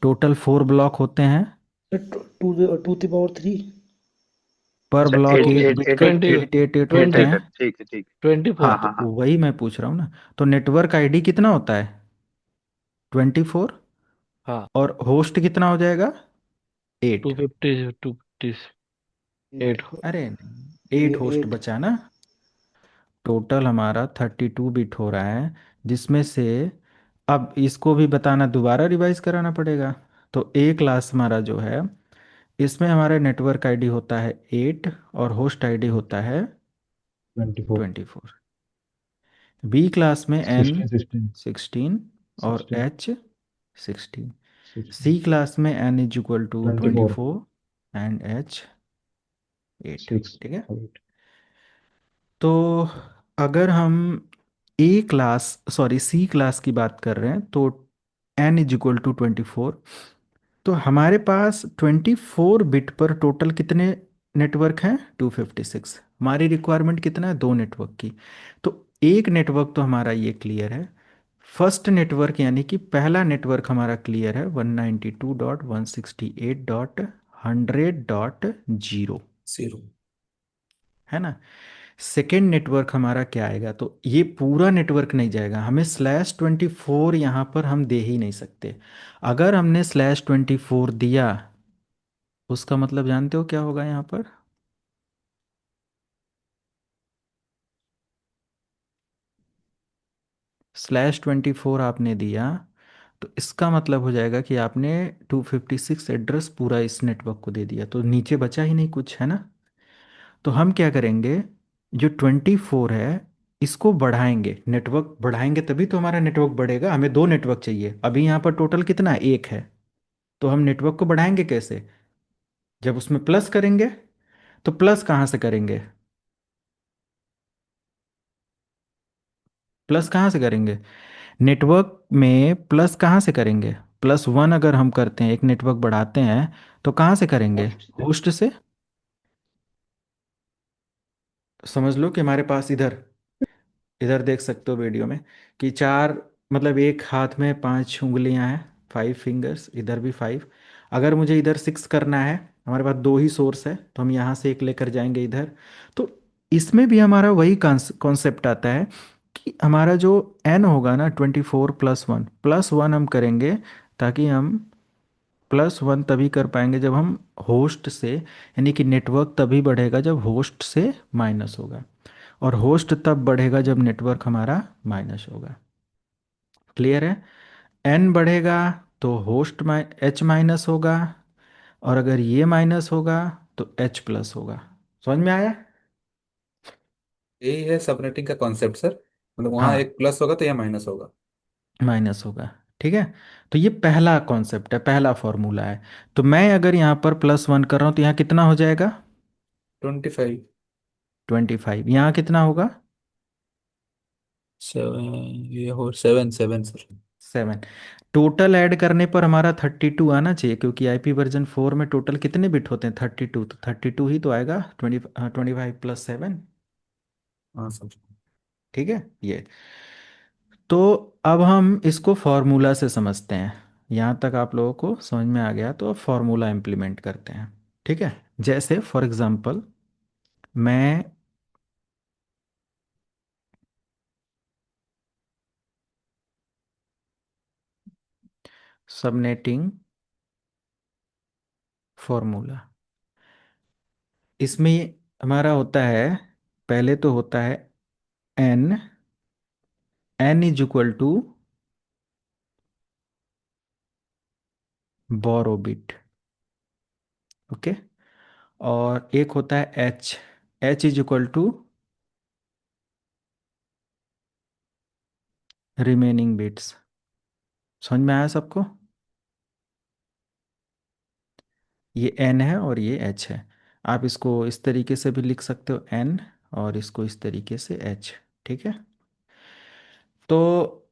Speaker 1: टोटल 4 ब्लॉक होते हैं।
Speaker 5: Sir to the power three.
Speaker 1: पर
Speaker 3: अच्छा,
Speaker 1: block
Speaker 3: eight
Speaker 1: 8
Speaker 3: eight
Speaker 1: bit
Speaker 3: eight
Speaker 1: का
Speaker 3: एट
Speaker 4: 20
Speaker 3: एट
Speaker 1: 888
Speaker 3: एट
Speaker 1: होते
Speaker 4: ट्वेंटी
Speaker 3: एट
Speaker 1: हैं।
Speaker 3: एट, ठीक है ठीक है।
Speaker 4: ट्वेंटी
Speaker 3: हाँ
Speaker 4: फोर
Speaker 1: हाँ,
Speaker 3: हाँ
Speaker 1: तो
Speaker 3: हाँ।
Speaker 1: वही मैं पूछ रहा हूँ ना। तो नेटवर्क आईडी कितना होता है? 24।
Speaker 4: हाँ।
Speaker 1: और होस्ट कितना हो जाएगा? 8।
Speaker 4: 250
Speaker 1: अरे नहीं, 8 होस्ट
Speaker 5: एट।
Speaker 1: बचा ना। टोटल हमारा 32 बिट हो रहा है, जिसमें से अब इसको भी बताना, दोबारा रिवाइज कराना पड़ेगा। तो ए क्लास हमारा जो है, इसमें हमारा नेटवर्क आईडी होता है 8 और होस्ट आईडी होता है
Speaker 6: 24।
Speaker 1: 24। बी क्लास में एन
Speaker 6: 16 16
Speaker 1: 16 और
Speaker 6: 16
Speaker 1: एच 16।
Speaker 6: 16
Speaker 1: सी क्लास में N is equal to
Speaker 6: 24
Speaker 1: 24 and H 8।
Speaker 6: 6
Speaker 1: ठीक है।
Speaker 6: 8।
Speaker 1: तो अगर हम A class, sorry C class की बात कर रहे हैं, तो एन इज इक्वल टू 24। तो हमारे पास 24 बिट पर टोटल कितने नेटवर्क हैं? 256। हमारी रिक्वायरमेंट कितना है? 2 नेटवर्क की। तो एक नेटवर्क तो हमारा ये क्लियर है। फर्स्ट नेटवर्क यानी कि पहला नेटवर्क हमारा क्लियर है 192.168.100.0।
Speaker 2: जीरो।
Speaker 1: है ना। सेकेंड नेटवर्क हमारा क्या आएगा? तो ये पूरा नेटवर्क नहीं जाएगा, हमें /24 यहाँ पर हम दे ही नहीं सकते। अगर हमने /24 दिया, उसका मतलब जानते हो क्या होगा यहाँ पर? /24 आपने दिया, तो इसका मतलब हो जाएगा कि आपने 256 एड्रेस पूरा इस नेटवर्क को दे दिया, तो नीचे बचा ही नहीं कुछ, है ना। तो हम क्या करेंगे, जो 24 है इसको बढ़ाएंगे, नेटवर्क बढ़ाएंगे, तभी तो हमारा नेटवर्क बढ़ेगा। हमें 2 नेटवर्क चाहिए, अभी यहाँ पर टोटल कितना है? 1 है। तो हम नेटवर्क को बढ़ाएंगे कैसे? जब उसमें प्लस करेंगे। तो प्लस कहाँ से करेंगे? प्लस कहाँ से करेंगे? नेटवर्क में प्लस कहाँ से करेंगे? +1 अगर हम करते हैं, एक नेटवर्क बढ़ाते हैं, तो कहाँ से करेंगे? होस्ट से। समझ लो कि हमारे पास इधर, इधर देख सकते हो वीडियो में कि 4, मतलब एक हाथ में 5 उंगलियां हैं, 5 फिंगर्स, इधर भी 5। अगर मुझे इधर 6 करना है, हमारे पास 2 ही सोर्स है, तो हम यहाँ से एक लेकर जाएंगे इधर। तो इसमें भी हमारा वही कॉन्सेप्ट आता है कि हमारा जो एन होगा ना, 24+1 हम करेंगे, ताकि हम +1 तभी कर पाएंगे जब हम होस्ट से, यानी कि नेटवर्क तभी बढ़ेगा जब होस्ट से माइनस होगा, और होस्ट तब बढ़ेगा जब नेटवर्क हमारा माइनस होगा। क्लियर है। एन बढ़ेगा तो होस्ट एच माइनस होगा, और अगर ये माइनस होगा तो एच प्लस होगा। समझ में आया?
Speaker 2: यही है सबनेटिंग का कॉन्सेप्ट सर। मतलब वहाँ
Speaker 1: हाँ,
Speaker 2: एक प्लस होगा तो यहाँ माइनस होगा।
Speaker 1: माइनस होगा। ठीक है। तो ये पहला कॉन्सेप्ट है, पहला फॉर्मूला है। तो मैं अगर यहाँ पर +1 कर रहा हूँ, तो यहाँ कितना हो जाएगा?
Speaker 2: 25।
Speaker 1: 25। यहाँ कितना होगा?
Speaker 2: 7। ये हो 7 7 सर।
Speaker 1: 7। टोटल ऐड करने पर हमारा 32 आना चाहिए, क्योंकि IP वर्जन 4 में टोटल कितने बिट होते हैं? 32, तो 32 ही तो आएगा। 25 + 7।
Speaker 2: हाँ सर।
Speaker 1: ठीक है। ये तो अब हम इसको फॉर्मूला से समझते हैं। यहाँ तक आप लोगों को समझ में आ गया, तो अब फॉर्मूला इम्प्लीमेंट करते हैं। ठीक है। जैसे फॉर एग्जांपल, मैं सबनेटिंग फॉर्मूला। इसमें हमारा होता है, पहले तो होता है N, N is equal to borrow bit. Okay. और एक होता है H, H is equal to remaining bits. समझ में आया सबको? ये एन है और ये एच है। आप इसको इस तरीके से भी लिख सकते हो एन, और इसको इस तरीके से एच। ठीक है। तो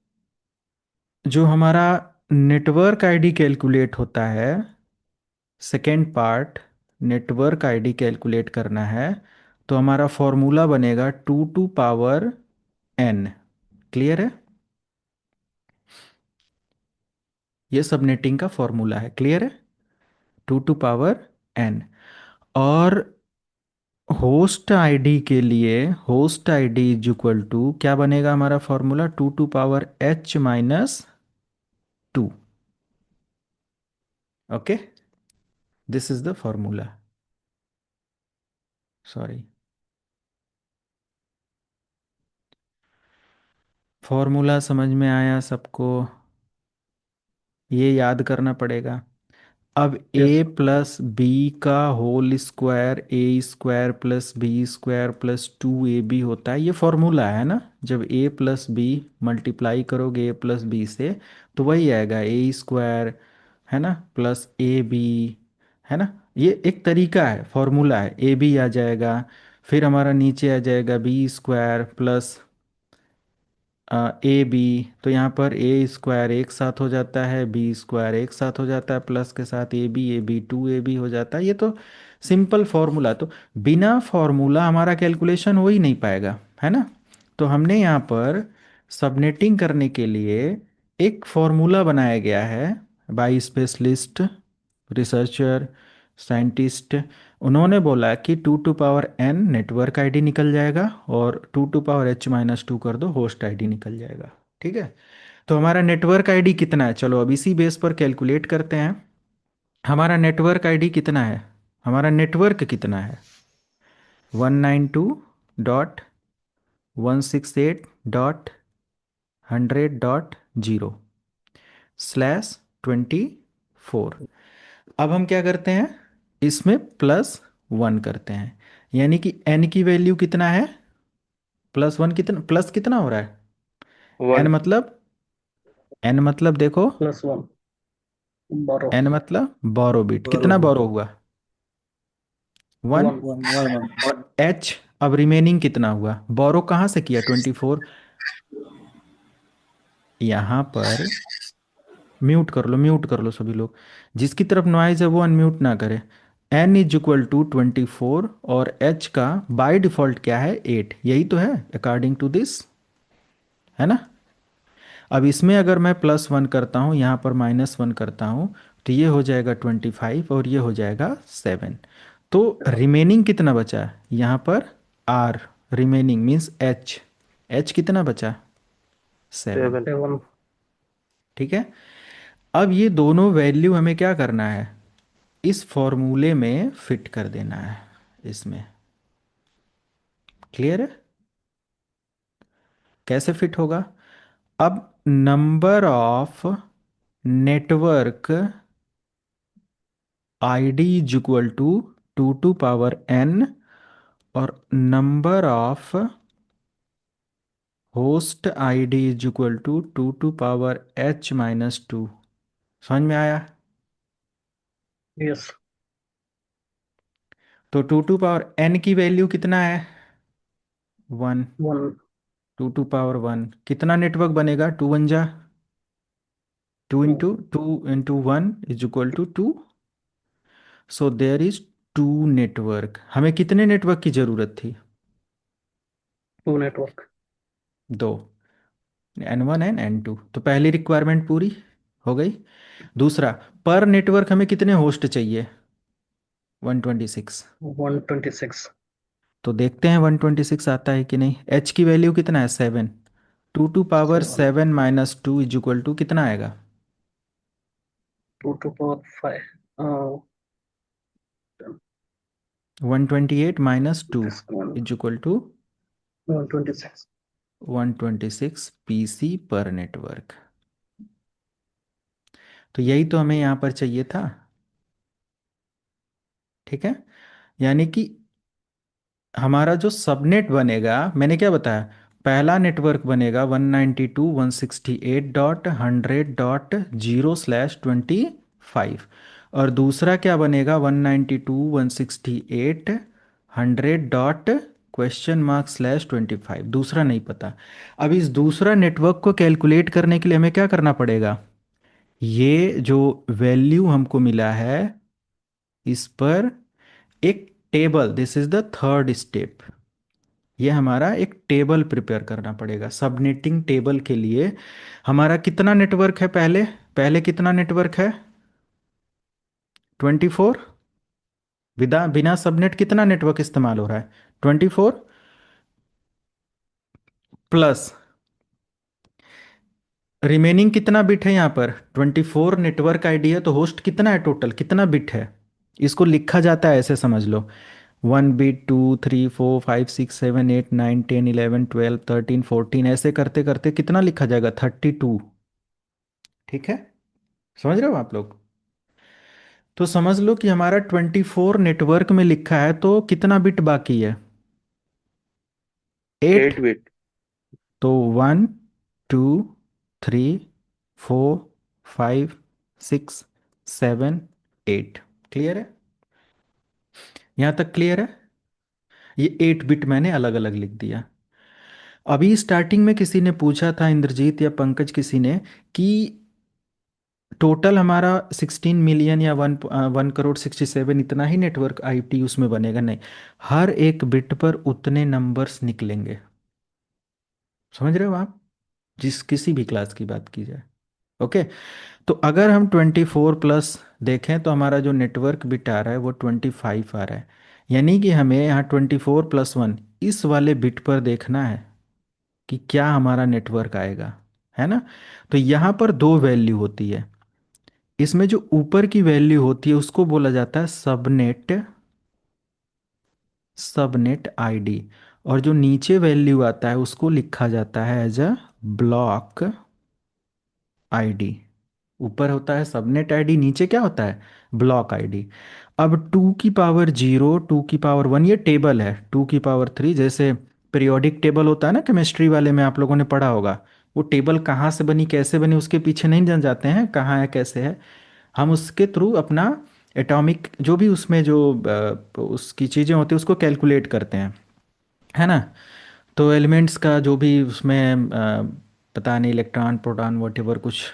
Speaker 1: जो हमारा नेटवर्क आईडी कैलकुलेट होता है, second part, network ID calculate करना है, तो हमारा फॉर्मूला बनेगा 2 टू पावर एन। क्लियर है? ये सबनेटिंग का फॉर्मूला है। क्लियर है? 2 टू पावर एन। और होस्ट आईडी के लिए, host ID is equal to क्या बनेगा हमारा formula? 2 to power h-2। Okay, this is the formula. Sorry, formula समझ में आया सबको? ये याद करना पड़ेगा। अब
Speaker 5: yes
Speaker 1: a
Speaker 5: sir.
Speaker 1: Plus b का whole square, a square plus b square plus 2ab होता है, ये फॉर्मूला है ना। जब ए प्लस बी मल्टीप्लाई करोगे ए प्लस बी से, तो वही आएगा ए स्क्वायर, है ना, प्लस ए बी, है ना। ये एक तरीका है, फॉर्मूला है। ए बी आ जाएगा, फिर हमारा नीचे आ जाएगा B square plus A B. तो यहाँ पर ए स्क्वायर एक साथ हो जाता है, बी स्क्वायर एक साथ हो जाता है, प्लस के साथ ए बी 2ab हो जाता है। ये तो सिंपल फॉर्मूला। तो बिना फॉर्मूला हमारा कैलकुलेशन हो ही नहीं पाएगा, है ना। तो हमने यहाँ पर सबनेटिंग करने के लिए एक फॉर्मूला बनाया गया है बाय स्पेशलिस्ट, रिसर्चर, साइंटिस्ट। उन्होंने बोला कि 2 to power n network ID निकल जाएगा, और 2 टू पावर h-2 कर दो, होस्ट आईडी निकल जाएगा। ठीक है। तो हमारा नेटवर्क आईडी कितना है? चलो अब इसी बेस पर कैलकुलेट करते हैं। हमारा नेटवर्क आईडी कितना है? हमारा नेटवर्क कितना है? 192.168.100.0/24। अब हम क्या करते हैं, इसमें +1 करते हैं। यानी कि n की वैल्यू कितना है? +1 कितना, प्लस कितना हो रहा है? n
Speaker 3: one.
Speaker 1: मतलब, n मतलब देखो,
Speaker 5: +1 12
Speaker 1: n मतलब बोरो बिट।
Speaker 2: और
Speaker 1: कितना बोरो हुआ? 1।
Speaker 5: 1
Speaker 2: वन वन वन।
Speaker 1: और h, अब रिमेनिंग कितना हुआ? बोरो कहाँ से किया? 24। यहाँ पर म्यूट कर लो, म्यूट कर लो सभी लोग। जिसकी तरफ नॉइज है वो अनम्यूट ना करे। n इज इक्वल टू 24, और h का बाय डिफॉल्ट क्या है? 8। यही तो है अकॉर्डिंग टू दिस, है ना। अब इसमें अगर मैं +1 करता हूँ, यहाँ पर -1 करता हूँ, तो ये हो जाएगा 25 और ये हो जाएगा 7। तो रिमेनिंग कितना बचा यहाँ पर? r, remaining means h, h कितना बचा? 7।
Speaker 3: 7।
Speaker 5: 7
Speaker 1: ठीक है। अब ये दोनों वैल्यू हमें क्या करना है? इस फॉर्मूले में फिट कर देना है इसमें। क्लियर है? कैसे फिट होगा? अब number of network ID is equal to 2 to power n, और number of host ID is equal to 2 to power h-2। समझ में आया?
Speaker 5: यस
Speaker 1: तो 2 टू पावर n की वैल्यू कितना है? 1।
Speaker 5: 1
Speaker 1: 2 टू पावर 1 कितना नेटवर्क बनेगा? 2 × 1 = 2
Speaker 5: 2
Speaker 1: into 2 × 1 is equal to 2। So there is 2 network. हमें कितने नेटवर्क की ज़रूरत थी?
Speaker 5: 2 नेटवर्क
Speaker 1: 2, n1 एंड n2। तो पहली रिक्वायरमेंट पूरी हो गई। दूसरा, पर नेटवर्क हमें कितने होस्ट चाहिए? 126।
Speaker 5: 126
Speaker 1: तो देखते हैं 126 आता है कि नहीं। h की वैल्यू कितना है? 7। 2 to power
Speaker 5: 7
Speaker 1: 7 - 2 is equal to कितना आएगा?
Speaker 5: 2 to power 5.
Speaker 1: 128 minus 2
Speaker 5: This one,
Speaker 1: is equal to
Speaker 5: 126.
Speaker 1: 126 PC पर नेटवर्क। तो यही तो हमें यहाँ पर चाहिए था। ठीक है, यानी कि हमारा जो सबनेट बनेगा, मैंने क्या बताया, पहला नेटवर्क बनेगा 192.168.100.0/25, और दूसरा क्या बनेगा 192.168.100.?25। दूसरा नहीं पता। अब इस दूसरा नेटवर्क को कैलकुलेट करने के लिए हमें क्या करना पड़ेगा, ये जो वैल्यू हमको मिला है इस पर एक table, this is the third step, ये हमारा एक टेबल प्रिपेयर करना पड़ेगा। सबनेटिंग टेबल के लिए हमारा कितना नेटवर्क है, पहले पहले कितना नेटवर्क है 24, बिना बिना सबनेट कितना नेटवर्क इस्तेमाल हो रहा है 24 प्लस रिमेनिंग कितना बिट है यहाँ पर 24 नेटवर्क आईडी है, तो होस्ट कितना है, टोटल कितना बिट है, इसको लिखा जाता है ऐसे समझ लो, 1 बिट 2 3 4 5 6 7 8 9 10 11 12 13 14, ऐसे करते करते कितना लिखा जाएगा 32। ठीक है, समझ रहे हो आप लोग। तो समझ लो कि हमारा 24 नेटवर्क में लिखा है, तो कितना बिट बाकी है 8।
Speaker 6: 8 bit.
Speaker 1: तो 1 2 3 4 5 6 7 8। क्लियर है, यहां तक क्लियर है। ये 8 बिट मैंने अलग अलग लिख दिया। अभी स्टार्टिंग में किसी ने पूछा था, इंद्रजीत या पंकज किसी ने, कि टोटल हमारा 16 मिलियन या 1 करोड़ 67 इतना ही नेटवर्क आईटी उसमें बनेगा। नहीं, हर एक बिट पर उतने नंबर्स निकलेंगे। समझ रहे हो आप, जिस किसी भी क्लास की बात की जाए। ओके, तो अगर हम 24 प्लस देखें तो हमारा जो नेटवर्क बिट आ रहा है वो 25 आ रहा है, यानी कि हमें यहाँ 24 + 1 इस वाले बिट पर देखना है कि क्या हमारा नेटवर्क आएगा, है ना। तो यहाँ पर दो वैल्यू होती है, इसमें जो ऊपर की वैल्यू होती है उसको बोला जाता है सबनेट, सबनेट आईडी, और जो नीचे वैल्यू आता है उसको लिखा जाता है एज अ ब्लॉक आईडी। ऊपर होता है सबनेट आईडी, नीचे क्या होता है, ब्लॉक आईडी। अब 2 की पावर 0, 2 की पावर 1 ये टेबल है, 2 की पावर 3 जैसे पीरियोडिक टेबल होता है ना, केमिस्ट्री वाले में आप लोगों ने पढ़ा होगा। वो टेबल कहाँ से बनी कैसे बनी उसके पीछे नहीं जान जाते हैं, कहाँ है कैसे है, हम उसके थ्रू अपना एटॉमिक जो भी उसमें जो उसकी चीज़ें होती हैं उसको कैलकुलेट करते हैं, है ना। तो एलिमेंट्स का जो भी उसमें पता नहीं इलेक्ट्रॉन प्रोटॉन वॉटेवर कुछ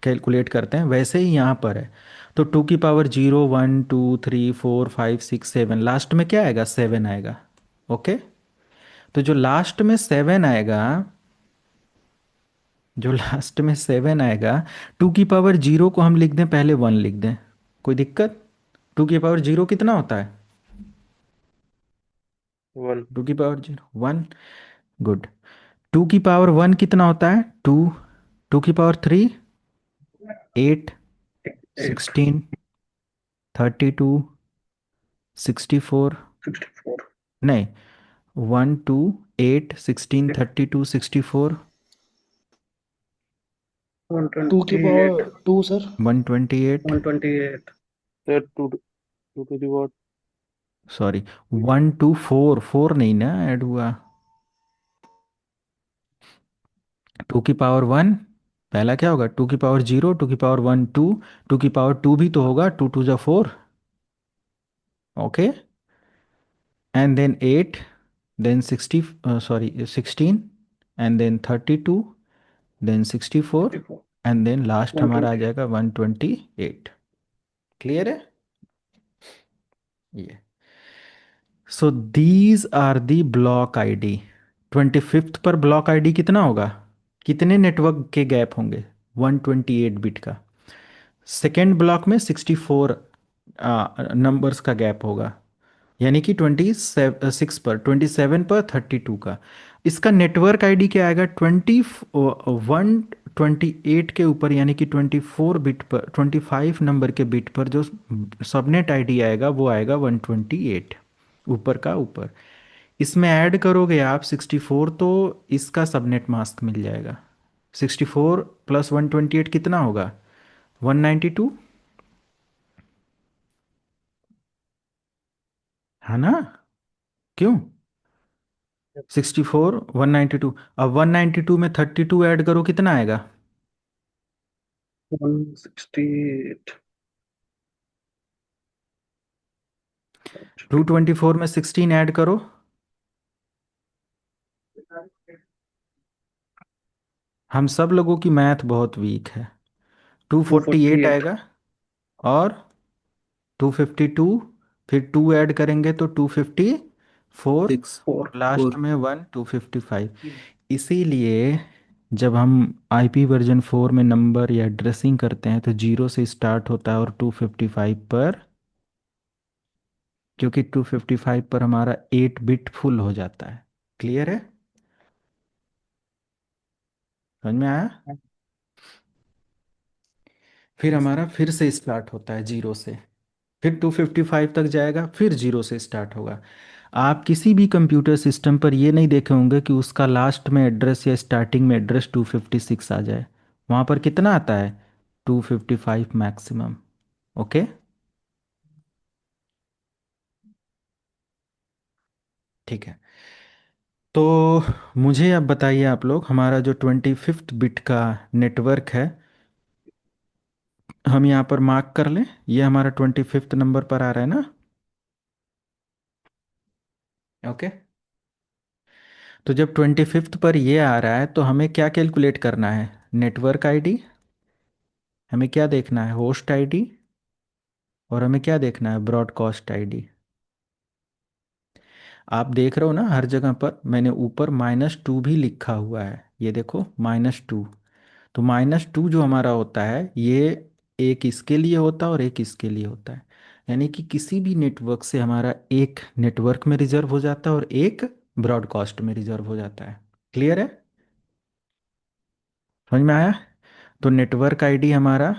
Speaker 1: कैलकुलेट करते हैं, वैसे ही यहाँ पर है। तो 2 की पावर 0 1 2 3 4 5 6 7, लास्ट में क्या आएगा 7 आएगा। ओके, तो जो लास्ट में 7 आएगा, जो लास्ट में 7 आएगा, 2 की पावर 0 को हम लिख दें, पहले 1 लिख दें, कोई दिक्कत। 2 की पावर 0 कितना होता है,
Speaker 6: 1.
Speaker 1: 2 की पावर 0 1, गुड। 2 की पावर 1 कितना होता है 2, 2 की पावर 3 8,
Speaker 5: 8.
Speaker 1: 16, 32, 64,
Speaker 5: 64.
Speaker 1: नहीं 1 2 8 16 32 64
Speaker 5: 2 की
Speaker 6: 128.
Speaker 5: Power 2 sir,
Speaker 1: 128,
Speaker 5: 128.
Speaker 6: Sir, 2 to the what?
Speaker 1: Sorry 1 2 4 4 नहीं ना ऐड हुआ। 2 की पावर 1 पहला क्या होगा 2 की पावर 0, 2 की पावर 1 2, 2 की पावर 2 भी तो होगा, 2 2 जा 4। Okay, and then 8, then 60, sorry 16, and then 32, then 64,
Speaker 5: 64.
Speaker 1: And then last हमारा आ
Speaker 5: 128.
Speaker 1: जाएगा 128। क्लियर है ये। So these are the block ID. 25th पर ब्लॉक आईडी कितना होगा, कितने नेटवर्क के गैप होंगे 128 बिट का। सेकेंड ब्लॉक में 64 नंबर्स का गैप होगा, यानी कि 26 पर 27 पर 32 का। इसका नेटवर्क आईडी क्या आएगा? 128 के ऊपर, यानी कि 24 बिट पर, 25 नंबर के बिट पर जो सबनेट आईडी आएगा वो आएगा 128, ऊपर का ऊपर। इसमें ऐड करोगे आप 64, तो इसका सबनेट मास्क मिल जाएगा। 64 प्लस 128 कितना होगा? 192, है ना? क्यों? 64, 192। अब 192 में 32 ऐड करो, कितना आएगा?
Speaker 6: 168.
Speaker 1: 224 में 16 ऐड करो, हम सब लोगों की मैथ बहुत वीक है। 248
Speaker 6: 248.
Speaker 1: आएगा, और 252, फिर 2 ऐड करेंगे तो 254,
Speaker 2: 6
Speaker 1: और लास्ट
Speaker 2: 4।
Speaker 1: में 1, 255। इसीलिए जब हम आईपी वर्जन 4 में नंबर या एड्रेसिंग करते हैं तो 0 से स्टार्ट होता है और 255 पर, क्योंकि 255 पर हमारा 8 बिट फुल हो जाता है। क्लियर है? समझ में आया? फिर हमारा फिर से स्टार्ट होता है 0 से, फिर 255 तक जाएगा, फिर 0 से स्टार्ट होगा। आप किसी भी कंप्यूटर सिस्टम पर ये नहीं देखे होंगे कि उसका लास्ट में एड्रेस या स्टार्टिंग में एड्रेस 256 आ जाए। वहाँ पर कितना आता है? 255 मैक्सिमम। ओके, ठीक है। तो मुझे अब बताइए आप लोग, हमारा जो 25th बिट का नेटवर्क है, हम यहाँ पर मार्क कर लें। ये हमारा 25th नंबर पर आ रहा है ना? ओके, तो जब 25th पर ये आ रहा है तो हमें क्या कैलकुलेट करना है? नेटवर्क आईडी, हमें क्या देखना है? होस्ट आईडी, और हमें क्या देखना है? Broadcast ID. आप देख रहे हो ना, हर जगह पर मैंने ऊपर -2 भी लिखा हुआ है, ये देखो -2। तो -2 जो हमारा होता है, ये एक इसके लिए होता है और एक इसके लिए होता है। यानी कि किसी भी नेटवर्क से हमारा एक नेटवर्क में रिजर्व हो जाता है और एक ब्रॉडकास्ट में रिजर्व हो जाता है। क्लियर है? समझ में आया? तो नेटवर्क आईडी हमारा,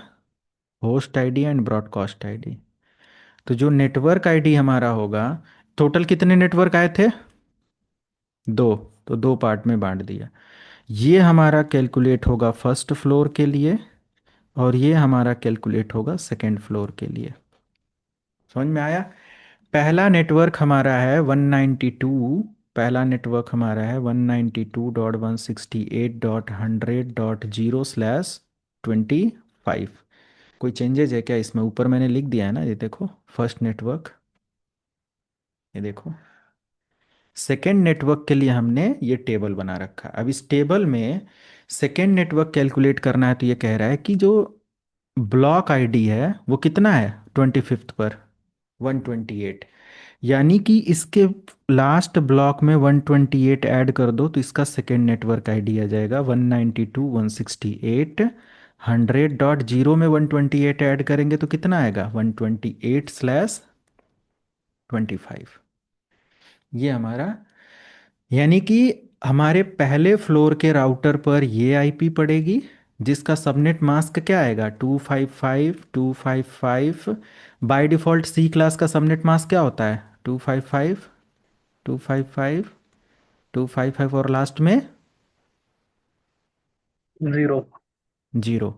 Speaker 1: host ID and broadcast ID. तो जो नेटवर्क आईडी हमारा होगा, टोटल कितने नेटवर्क आए थे? 2, तो 2 पार्ट में बांट दिया। ये हमारा कैलकुलेट होगा फर्स्ट फ्लोर के लिए, और ये हमारा कैलकुलेट होगा सेकंड फ्लोर के लिए। समझ में आया? पहला नेटवर्क हमारा है 192, पहला नेटवर्क हमारा है 192.168.100.0/25। कोई चेंजेज है क्या इसमें? ऊपर मैंने लिख दिया है ना, ये देखो फर्स्ट नेटवर्क, ये देखो। सेकेंड नेटवर्क के लिए हमने ये टेबल बना रखा है। अब इस टेबल में सेकेंड नेटवर्क कैलकुलेट करना है, तो ये कह रहा है कि जो ब्लॉक आईडी है वो कितना है 25th पर? 128। यानी कि इसके लास्ट ब्लॉक में 128 ऐड कर दो तो इसका सेकेंड नेटवर्क आईडी आ जाएगा 192.168.100.0 में 128 ऐड करेंगे तो कितना आएगा? 128/25। ये हमारा, यानी कि हमारे पहले फ्लोर के राउटर पर ये आईपी पड़ेगी, जिसका सबनेट मास्क क्या आएगा? 255 255। बाय डिफ़ॉल्ट सी क्लास का सबनेट मास्क क्या होता है? 255 255 255, और लास्ट में
Speaker 6: 0.
Speaker 1: 0।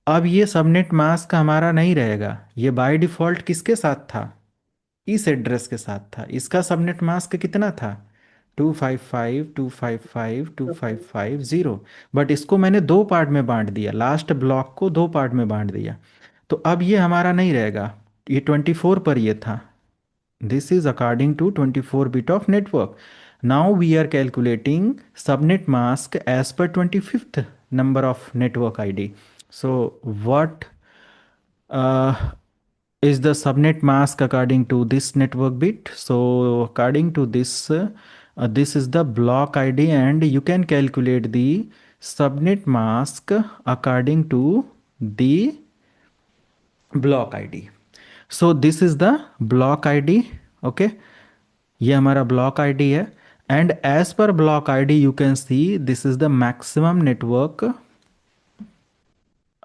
Speaker 1: अब ये सबनेट मास्क हमारा नहीं रहेगा, ये बाय डिफ़ॉल्ट किसके साथ था? इस एड्रेस के साथ था। इसका सबनेट मास्क कितना था? 255 255 255 0। बट इसको मैंने 2 पार्ट में बांट दिया, लास्ट ब्लॉक को 2 पार्ट में बांट दिया। तो अब ये हमारा नहीं रहेगा, ये 24 पर ये था। This is according to 24 bit of network. Now we are calculating subnet mask as per 25th number of network ID. So what is the subnet mask according to this network bit? So according to this, this is the block id, and you can calculate the subnet mask according to the block id. So this is the block id. Okay, ये हमारा block ID है। And as per block ID, you can see this is the maximum network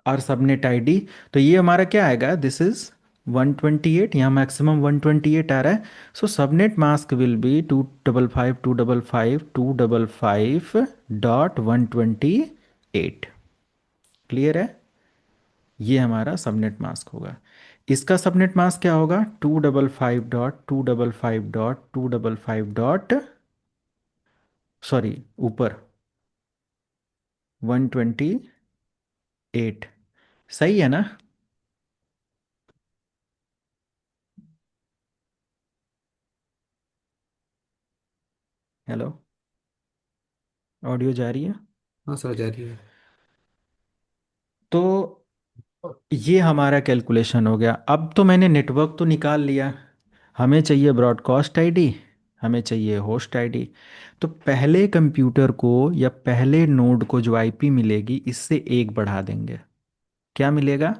Speaker 1: और subnet ID. तो ये हमारा क्या आएगा, this is 128, यहाँ मैक्सिमम 128 आ रहा है। So subnet mask will be 255 clear है। ये हमारा सबनेट मास्क होगा। इसका सबनेट मास्क क्या होगा, 255.255.255 सॉरी ऊपर 128। सही है ना। हेलो, ऑडियो जा रही है।
Speaker 2: हाँ सर, जा रही है।
Speaker 1: तो ये हमारा कैलकुलेशन हो गया। अब तो मैंने नेटवर्क तो निकाल लिया, हमें चाहिए ब्रॉडकास्ट आईडी, हमें चाहिए होस्ट आईडी। तो पहले कंप्यूटर को या पहले नोड को जो आईपी मिलेगी इससे एक बढ़ा देंगे। क्या मिलेगा,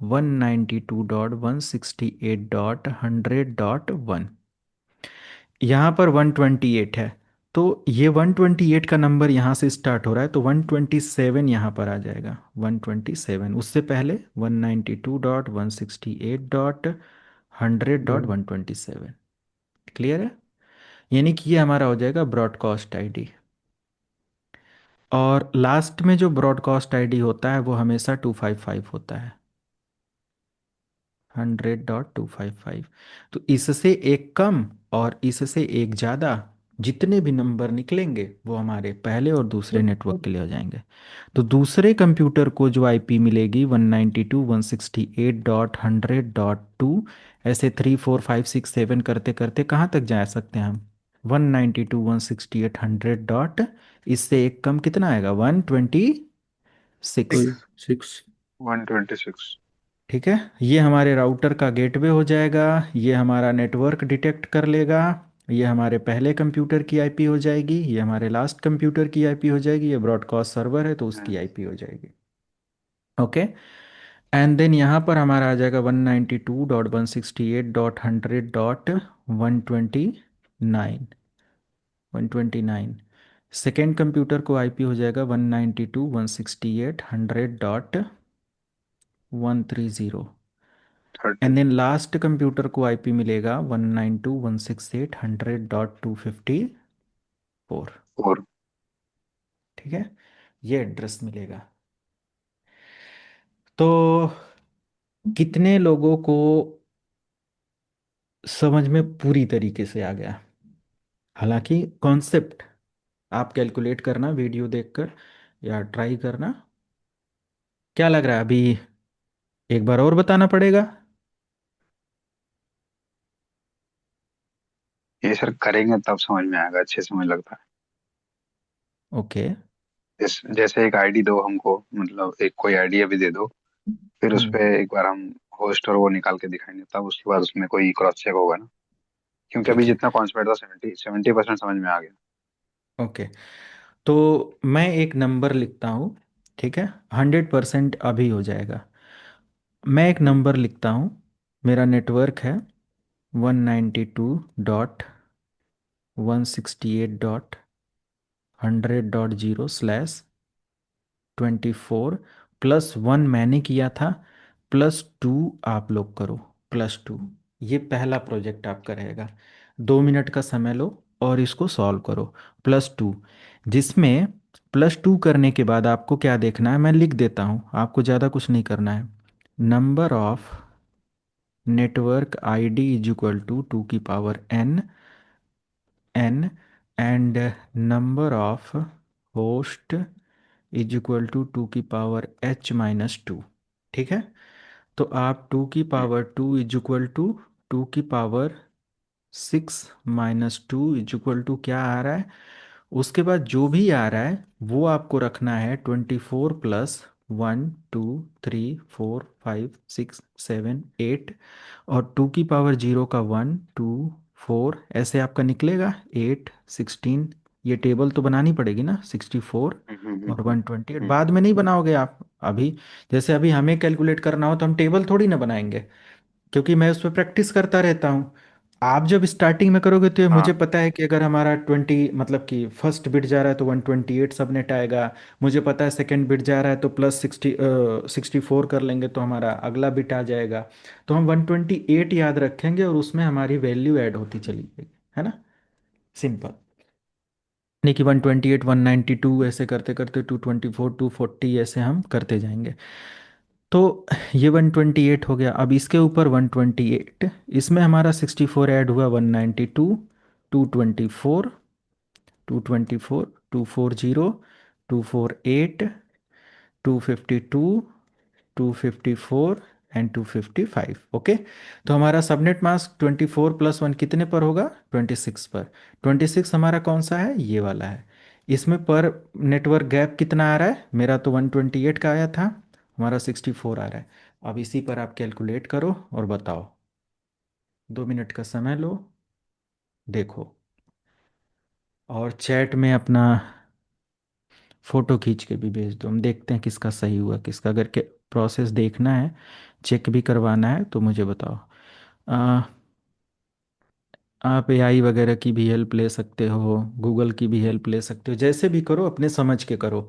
Speaker 1: 192.168.100.1। यहाँ पर 128 है, तो ये 128 का नंबर यहाँ से स्टार्ट हो रहा है, तो 127 यहाँ पर आ जाएगा। 127 उससे पहले 192.168.100.127। क्लियर है। यानी कि ये हमारा हो जाएगा ब्रॉडकास्ट आईडी। और लास्ट में जो ब्रॉडकास्ट आईडी होता है वो हमेशा 255 होता है, 100.255। तो इससे एक कम और इससे एक ज़्यादा जितने भी नंबर निकलेंगे वो हमारे पहले और दूसरे नेटवर्क के लिए हो जाएंगे। तो दूसरे कंप्यूटर को जो आईपी मिलेगी 192.168.100.2, ऐसे 3 4 5 6 7 करते करते कहाँ तक जा सकते हैं हम, 192.168.100 इससे एक कम कितना आएगा, 126।
Speaker 2: 6।
Speaker 3: 126।
Speaker 1: ठीक है, ये हमारे राउटर का गेटवे हो जाएगा, ये हमारा नेटवर्क डिटेक्ट कर लेगा, ये हमारे पहले कंप्यूटर की आईपी हो जाएगी, ये हमारे लास्ट कंप्यूटर की आईपी हो जाएगी, ये ब्रॉडकास्ट सर्वर है तो उसकी आईपी हो जाएगी। ओके, एंड देन यहाँ पर हमारा आ जाएगा 192.168.100.129। 129 सेकेंड कंप्यूटर को आईपी हो जाएगा 192.168.100.130।
Speaker 3: 30।
Speaker 1: एंड देन लास्ट कंप्यूटर को आईपी मिलेगा 192.168.100.254।
Speaker 3: 4।
Speaker 1: ठीक है, ये एड्रेस मिलेगा। तो कितने लोगों को समझ में पूरी तरीके से आ गया। हालांकि कॉन्सेप्ट आप कैलकुलेट करना वीडियो देखकर या ट्राई करना। क्या लग रहा है अभी, एक बार और बताना पड़ेगा।
Speaker 3: ये सर करेंगे तब समझ में आएगा, अच्छे समझ लगता है।
Speaker 1: ओके।
Speaker 3: जैसे एक आईडी दो हमको, मतलब एक कोई आईडी अभी दे दो, फिर उस
Speaker 1: हम्म।
Speaker 3: पे एक बार हम होस्ट और वो निकाल के दिखाएंगे, तब उसके बाद उसमें कोई क्रॉस चेक होगा ना। क्योंकि अभी
Speaker 1: ठीक है।
Speaker 3: जितना कॉन्सेप्ट था 70% समझ में आ गया।
Speaker 1: ओके, तो मैं एक नंबर लिखता हूँ। ठीक है, 100% अभी हो जाएगा। मैं एक
Speaker 3: हम्म।
Speaker 1: नंबर लिखता हूँ। मेरा नेटवर्क है 192.168.100.0/24 +1 मैंने किया था, +2 आप लोग करो, +2। ये पहला प्रोजेक्ट आपका रहेगा। 2 मिनट का समय लो और इसको सॉल्व करो। +2, जिसमें +2 करने के बाद आपको क्या देखना है, मैं लिख देता हूँ, आपको ज़्यादा कुछ नहीं करना है। Number of network ID is equal to 2 की power n and number of host is equal to 2 की पावर h-2। ठीक है, तो आप 2 की पावर 2 इज इक्वल टू 2 की पावर 6 - 2 इज इक्वल टू क्या आ रहा है। उसके बाद जो भी आ रहा है वो आपको रखना है 24 + 1 2 3 4 5 6 7 8, और 2 की पावर 0 का 1 2 4 ऐसे आपका निकलेगा 8 16। ये टेबल तो बनानी पड़ेगी ना, 64 और 128
Speaker 3: हम्म।
Speaker 1: बाद में नहीं बनाओगे आप अभी। जैसे अभी हमें कैलकुलेट करना हो तो हम टेबल थोड़ी ना बनाएंगे, क्योंकि मैं उस पर प्रैक्टिस करता रहता हूँ। आप जब स्टार्टिंग में करोगे तो ये मुझे
Speaker 3: हाँ।
Speaker 1: पता है कि अगर हमारा 20 मतलब कि फर्स्ट बिट जा रहा है तो 128 सबनेट आएगा। मुझे पता है सेकंड बिट जा रहा है तो +64 कर लेंगे तो हमारा अगला बिट आ जाएगा। तो हम 128 याद रखेंगे और उसमें हमारी वैल्यू ऐड होती चली जाएगी, है ना। सिंपल। नहीं कि 128 192 ऐसे करते करते 224 240 ऐसे हम करते जाएंगे। तो ये 128 हो गया। अब इसके ऊपर 128, इसमें हमारा 64 ऐड हुआ, 192 224 224 240 248 252 254 एंड 255। ओके। तो हमारा सबनेट मास्क 24 + 1 कितने पर होगा? 26 पर। 26 हमारा कौन सा है? ये वाला है। इसमें पर नेटवर्क गैप कितना आ रहा है? मेरा तो 128 का आया था, हमारा 64 आ रहा है। अब इसी पर आप कैलकुलेट करो और बताओ। 2 मिनट का समय लो, देखो, और चैट में अपना फ़ोटो खींच के भी भेज दो। हम देखते हैं किसका सही हुआ किसका। अगर के प्रोसेस देखना है, चेक भी करवाना है तो मुझे बताओ। आ, आप एआई वगैरह की भी हेल्प ले सकते हो, गूगल की भी हेल्प ले सकते हो, जैसे भी करो अपने समझ के करो।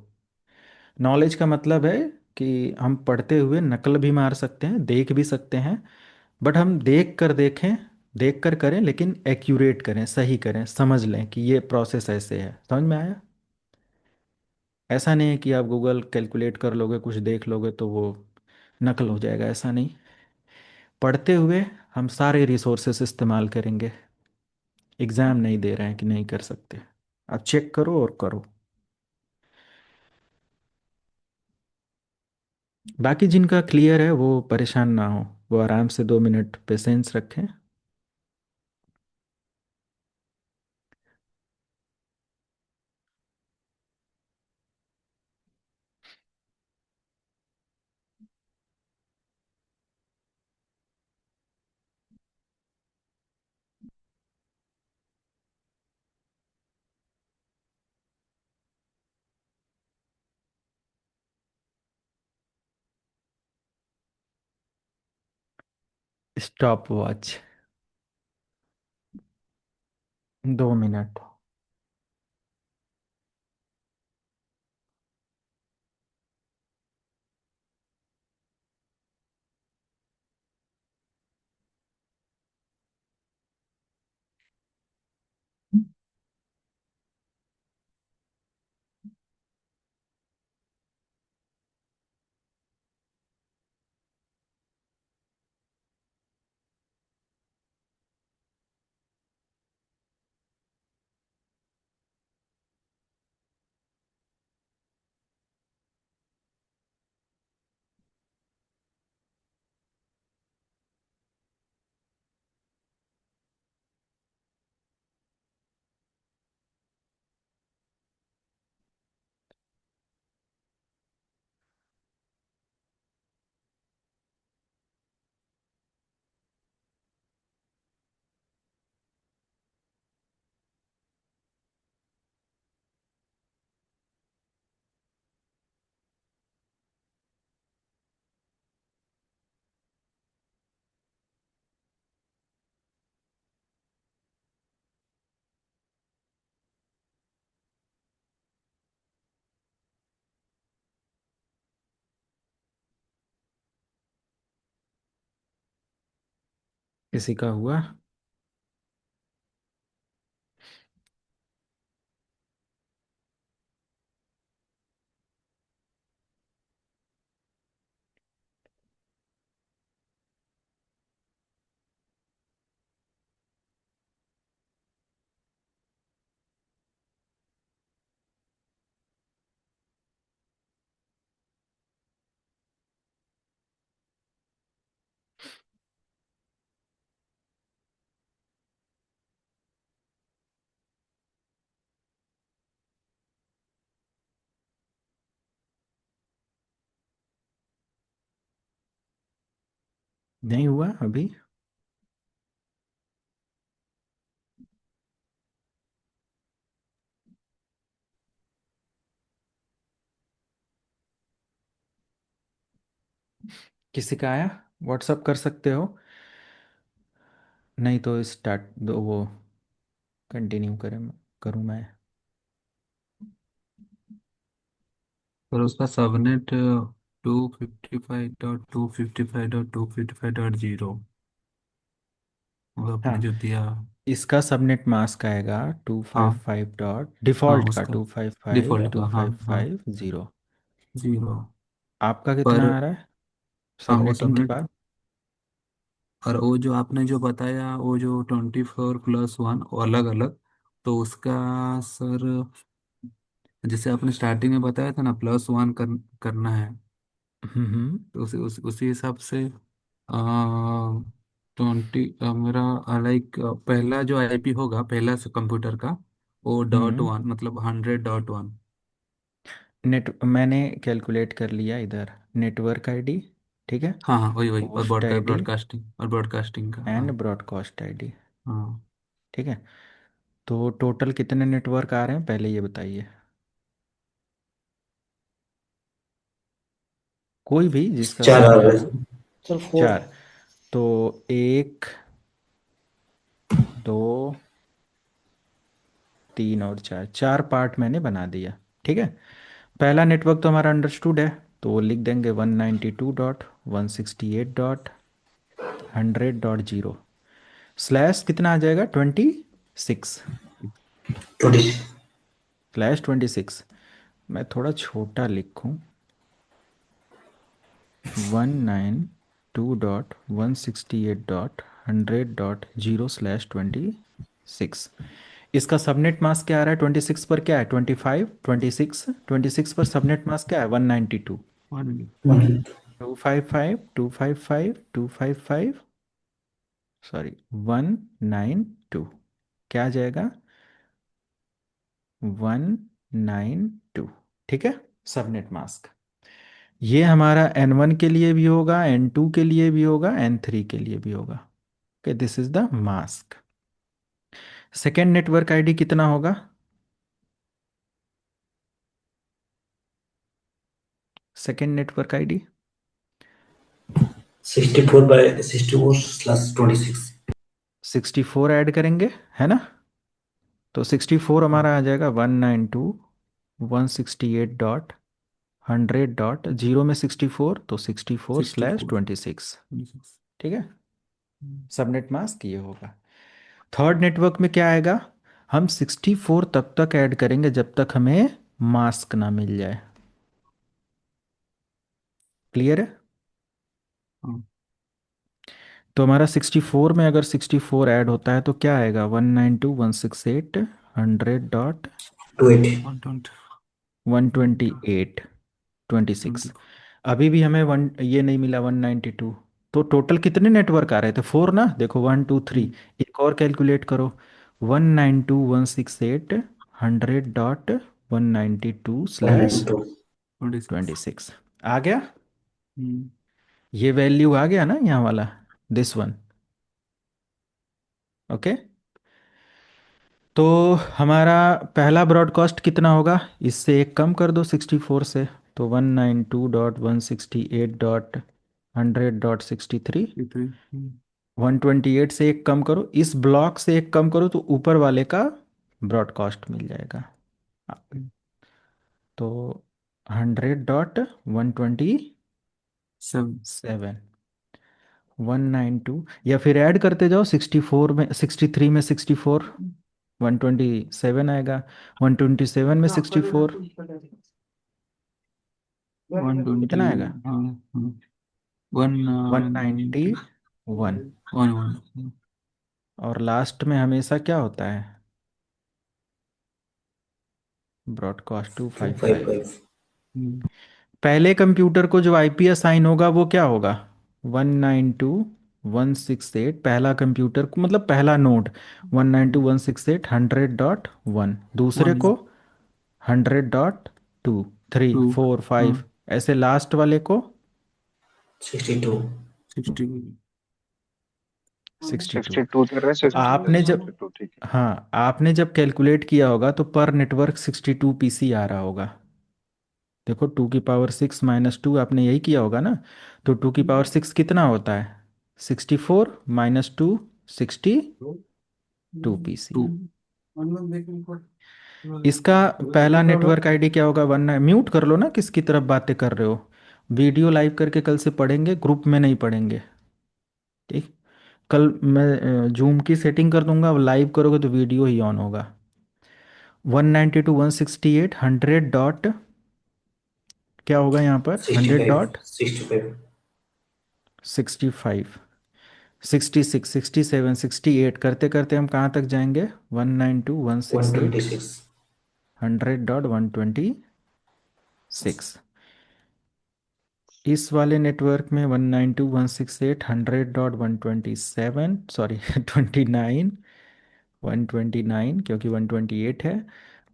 Speaker 1: नॉलेज का मतलब है कि हम पढ़ते हुए नकल भी मार सकते हैं, देख भी सकते हैं, बट हम देख कर देखें, देख कर करें लेकिन एक्यूरेट करें, सही करें, समझ लें कि ये प्रोसेस ऐसे है। समझ में आया? ऐसा नहीं है कि आप गूगल कैलकुलेट कर लोगे, कुछ देख लोगे तो वो नकल हो जाएगा, ऐसा नहीं। पढ़ते हुए हम सारे रिसोर्सेस इस्तेमाल करेंगे। एग्ज़ाम नहीं दे रहे हैं कि नहीं कर सकते। आप चेक करो और करो। बाकी जिनका क्लियर है वो परेशान ना हो, वो आराम से 2 मिनट पेशेंस रखें। Stop watch. 2 मिनट। किसी का हुआ? नहीं हुआ अभी? किसी का आया? व्हाट्सअप कर सकते हो। नहीं तो स्टार्ट दो वो कंटिन्यू करूँ मैं।
Speaker 2: और उसका सबनेट 255.255.255.0 वो आपने
Speaker 1: हाँ,
Speaker 2: जो दिया।
Speaker 1: इसका सबनेट मास्क आएगा टू फाइव
Speaker 2: हाँ
Speaker 1: फाइव डॉट
Speaker 2: हाँ
Speaker 1: डिफ़ॉल्ट का
Speaker 2: उसका
Speaker 1: two five five
Speaker 2: default
Speaker 1: two
Speaker 2: का, हाँ
Speaker 1: फाइव
Speaker 2: हाँ,
Speaker 1: फाइव ज़ीरो।
Speaker 2: 0।
Speaker 1: आपका कितना
Speaker 2: पर
Speaker 1: आ रहा है
Speaker 2: हाँ वो
Speaker 1: सबनेटिंग के
Speaker 2: सबनेट,
Speaker 1: बाद?
Speaker 2: और वो जो आपने जो बताया वो जो 24+1 अलग अलग, तो उसका सर जैसे आपने स्टार्टिंग में बताया था ना +1 करना है,
Speaker 1: हम्म।
Speaker 2: तो उसी हिसाब से 20 मेरा लाइक पहला जो आईपी होगा पहला से कंप्यूटर का, वो डॉट
Speaker 1: हम्म।
Speaker 2: वन मतलब 100.1।
Speaker 1: नेट मैंने कैलकुलेट कर लिया इधर, नेटवर्क आईडी, ठीक है,
Speaker 2: हाँ हाँ वही वही, और
Speaker 1: होस्ट आईडी
Speaker 2: ब्रॉडकास्टिंग का, हाँ
Speaker 1: एंड ब्रॉडकास्ट आईडी,
Speaker 2: हाँ।
Speaker 1: ठीक है। तो टोटल कितने नेटवर्क आ रहे हैं पहले ये बताइए, कोई भी जिसका
Speaker 5: चार आ
Speaker 1: सामने
Speaker 5: रहा
Speaker 1: आ रहा है।
Speaker 5: है सर, 4।
Speaker 1: चार। तो एक, दो, तीन और चार, चार पार्ट मैंने बना दिया, ठीक है। पहला नेटवर्क तो हमारा अंडरस्टूड है, तो वो लिख देंगे 192.168.100.0 स्लैश कितना आ जाएगा 26,
Speaker 5: 20।
Speaker 1: स्लैश 26। मैं थोड़ा छोटा लिखूं, 192.168.100.0/26। इसका सबनेट मास्क क्या आ रहा है 26 पर, क्या है 25, 26, 26 पर सबनेट मास्क क्या है 192,
Speaker 2: वन
Speaker 1: 255, सॉरी 192, क्या आ जाएगा 192, ठीक है। सबनेट मास्क ये हमारा N1 के लिए भी होगा, N2 के लिए भी होगा, N3 के लिए भी होगा। Okay, this is the mask. Second network ID कितना होगा? Second network ID
Speaker 5: 64/64/26।
Speaker 1: 64 ऐड करेंगे, है ना। तो 64 हमारा आ जाएगा 192.168.100.0 में 64, तो 64
Speaker 2: सिक्सटी
Speaker 1: स्लैश
Speaker 2: फोर
Speaker 1: 26, ठीक है। सबनेट मास्क ये होगा। थर्ड नेटवर्क में क्या आएगा, हम 64 तब तक ऐड करेंगे जब तक हमें मास्क ना मिल जाए। क्लियर है।
Speaker 2: हाँ
Speaker 1: तो हमारा 64 में अगर 64 ऐड होता है तो क्या आएगा 192.168.100.128,
Speaker 5: 280।
Speaker 1: 26। अभी भी हमें वन ये नहीं मिला 192। तो टोटल कितने नेटवर्क आ रहे थे, फोर ना, देखो 1 2 3, एक और कैलकुलेट करो, 192.168.100.192
Speaker 2: 26।
Speaker 1: 26 आ गया। ये वैल्यू आ गया ना यहाँ वाला, दिस वन, ओके। तो हमारा पहला ब्रॉडकास्ट कितना होगा, इससे एक कम कर दो 64 से, तो 192.168.100.63, 128 से एक कम करो, इस ब्लॉक से एक कम करो तो ऊपर वाले का ब्रॉडकास्ट मिल जाएगा। तो 100.127, 192, या फिर ऐड करते जाओ 64 में 63 में 64, 127 आएगा, 127 में 64
Speaker 2: वन ट्वेंटी
Speaker 1: कितना आएगा
Speaker 2: हाँ हाँ, वन
Speaker 1: 191।
Speaker 2: वन वन
Speaker 1: और लास्ट में हमेशा क्या होता है ब्रॉडकास्ट 255।
Speaker 5: 255।
Speaker 1: पहले कंप्यूटर को जो आईपी असाइन होगा वो क्या होगा 192.168, पहला कंप्यूटर को मतलब पहला नोड 192.168.100.1, दूसरे
Speaker 2: वन
Speaker 1: को 100.2, थ्री
Speaker 2: टू
Speaker 1: फोर
Speaker 2: हाँ
Speaker 1: फाइव, ऐसे लास्ट वाले को
Speaker 5: 62।
Speaker 2: 60।
Speaker 1: 62।
Speaker 3: 62 दे रहे हैं,
Speaker 1: तो
Speaker 3: 62 दे रहे
Speaker 1: आपने
Speaker 3: हैं,
Speaker 1: जब
Speaker 3: 62 ठीक है।
Speaker 1: हाँ आपने जब कैलकुलेट किया होगा तो पर नेटवर्क 62 पीसी आ रहा होगा। देखो 2 की पावर 6 - 2 आपने यही किया होगा ना। तो 2 की पावर 6 कितना होता है 64 - 2, 62 पीसी।
Speaker 2: टू।
Speaker 1: इसका पहला नेटवर्क आईडी क्या होगा? वन। म्यूट कर लो ना, किसकी तरफ बातें कर रहे हो। वीडियो लाइव करके कल से पढ़ेंगे, ग्रुप में नहीं पढ़ेंगे। ठीक। कल मैं जूम की सेटिंग कर दूंगा, अब लाइव करोगे तो वीडियो ही ऑन होगा। 192.168 100 डॉट क्या होगा यहाँ पर? 100
Speaker 7: 65
Speaker 1: डॉट
Speaker 7: 65
Speaker 1: 65 66 67 68 करते करते हम कहाँ तक जाएंगे? 192.168
Speaker 7: 126
Speaker 1: 100.126। इस वाले नेटवर्क में 192.168 100.127, सॉरी 29 129 क्योंकि 128 है।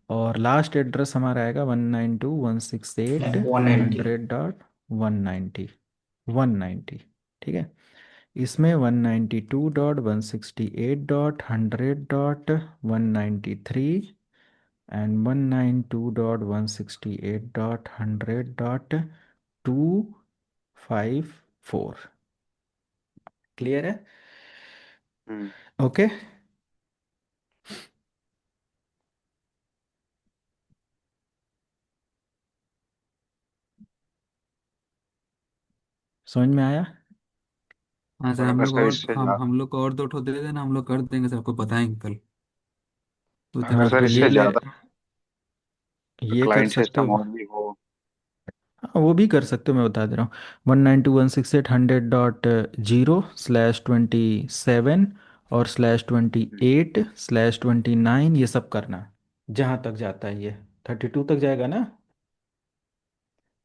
Speaker 1: और लास्ट एड्रेस हमारा आएगा 192.168
Speaker 7: 190
Speaker 1: 100.190 190। ठीक है। इसमें 192.168.100.193 एंड 192.168.100.254। क्लियर है?
Speaker 3: हम्म।
Speaker 1: ओके। समझ में आया?
Speaker 2: हाँ सर,
Speaker 3: थोड़ा
Speaker 2: हम
Speaker 3: सा
Speaker 2: लोग
Speaker 3: सर
Speaker 2: और
Speaker 3: इससे
Speaker 2: हम लोग को और दो ठो दे देना, हम लोग कर देंगे सर, आपको बताएंगे कल।
Speaker 3: अगर
Speaker 2: उतना
Speaker 3: सर
Speaker 1: ये
Speaker 3: इससे
Speaker 1: ले,
Speaker 3: ज्यादा
Speaker 1: ये कर
Speaker 3: क्लाइंट
Speaker 1: सकते
Speaker 3: सिस्टम
Speaker 1: हो।
Speaker 3: और भी हो।
Speaker 1: हाँ वो भी कर सकते हो, मैं बता दे रहा हूँ। 192.168 100.0/27 और
Speaker 3: हम्म,
Speaker 1: /28/29 ये सब करना। जहाँ तक जाता है ये 32 तक जाएगा ना,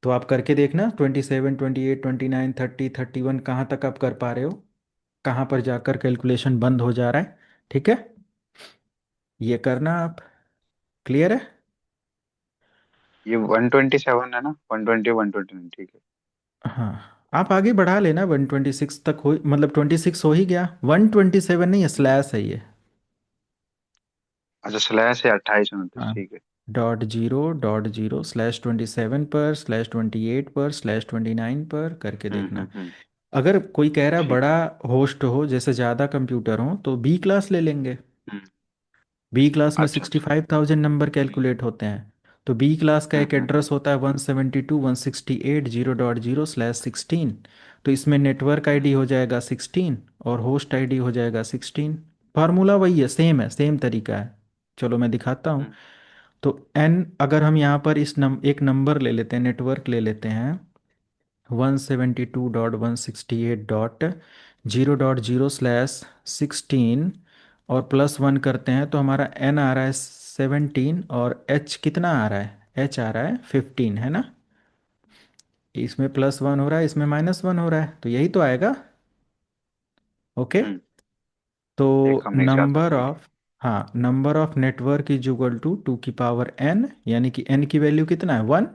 Speaker 1: तो आप करके देखना। 27 28 29 30 31 कहाँ तक आप कर पा रहे हो, कहाँ पर जाकर कैलकुलेशन बंद हो जा रहा है। ठीक है, ये करना आप। क्लियर है?
Speaker 3: ये 127 है ना, 120 129, ठीक है।
Speaker 1: हाँ, आप आगे बढ़ा लेना। 126 तक हो, मतलब 26 हो ही गया। 127 नहीं है, स्लैश है ये।
Speaker 3: अच्छा, स्लैश है 28 29,
Speaker 1: हाँ,
Speaker 3: ठीक है।
Speaker 1: .0.0/27 पर /28 पर /29 पर करके देखना।
Speaker 3: हम्म।
Speaker 1: अगर कोई कह रहा है
Speaker 3: ठीक
Speaker 1: बड़ा
Speaker 3: है।
Speaker 1: होस्ट हो, जैसे ज़्यादा कंप्यूटर हो, तो बी क्लास ले लेंगे।
Speaker 3: हम्म।
Speaker 1: बी क्लास में
Speaker 3: अच्छा अच्छा।
Speaker 1: 65,000 नंबर कैलकुलेट होते हैं। तो बी क्लास का एक
Speaker 3: हम्म।
Speaker 1: एड्रेस होता है 172.168 0.0/16। तो इसमें नेटवर्क आईडी हो जाएगा 16 और होस्ट आईडी हो जाएगा 16। फार्मूला वही है, सेम है, सेम तरीका है। चलो मैं दिखाता हूँ।
Speaker 3: हम्म,
Speaker 1: तो एन, अगर हम यहाँ पर एक नंबर ले लेते हैं, नेटवर्क ले लेते हैं 172.168.0.0/16 और +1 करते हैं तो हमारा एन आ रहा है 17 और एच कितना आ रहा है? एच आ रहा है 15, है ना। इसमें +1 हो रहा है, इसमें -1 हो रहा है, तो यही तो आएगा। ओके।
Speaker 3: हम्म।
Speaker 1: तो
Speaker 3: एक हमने किया था,
Speaker 1: नंबर
Speaker 3: ठीक है।
Speaker 1: ऑफ, हाँ, number of network is equal to 2 की पावर n, यानी कि n की वैल्यू कितना है? 1।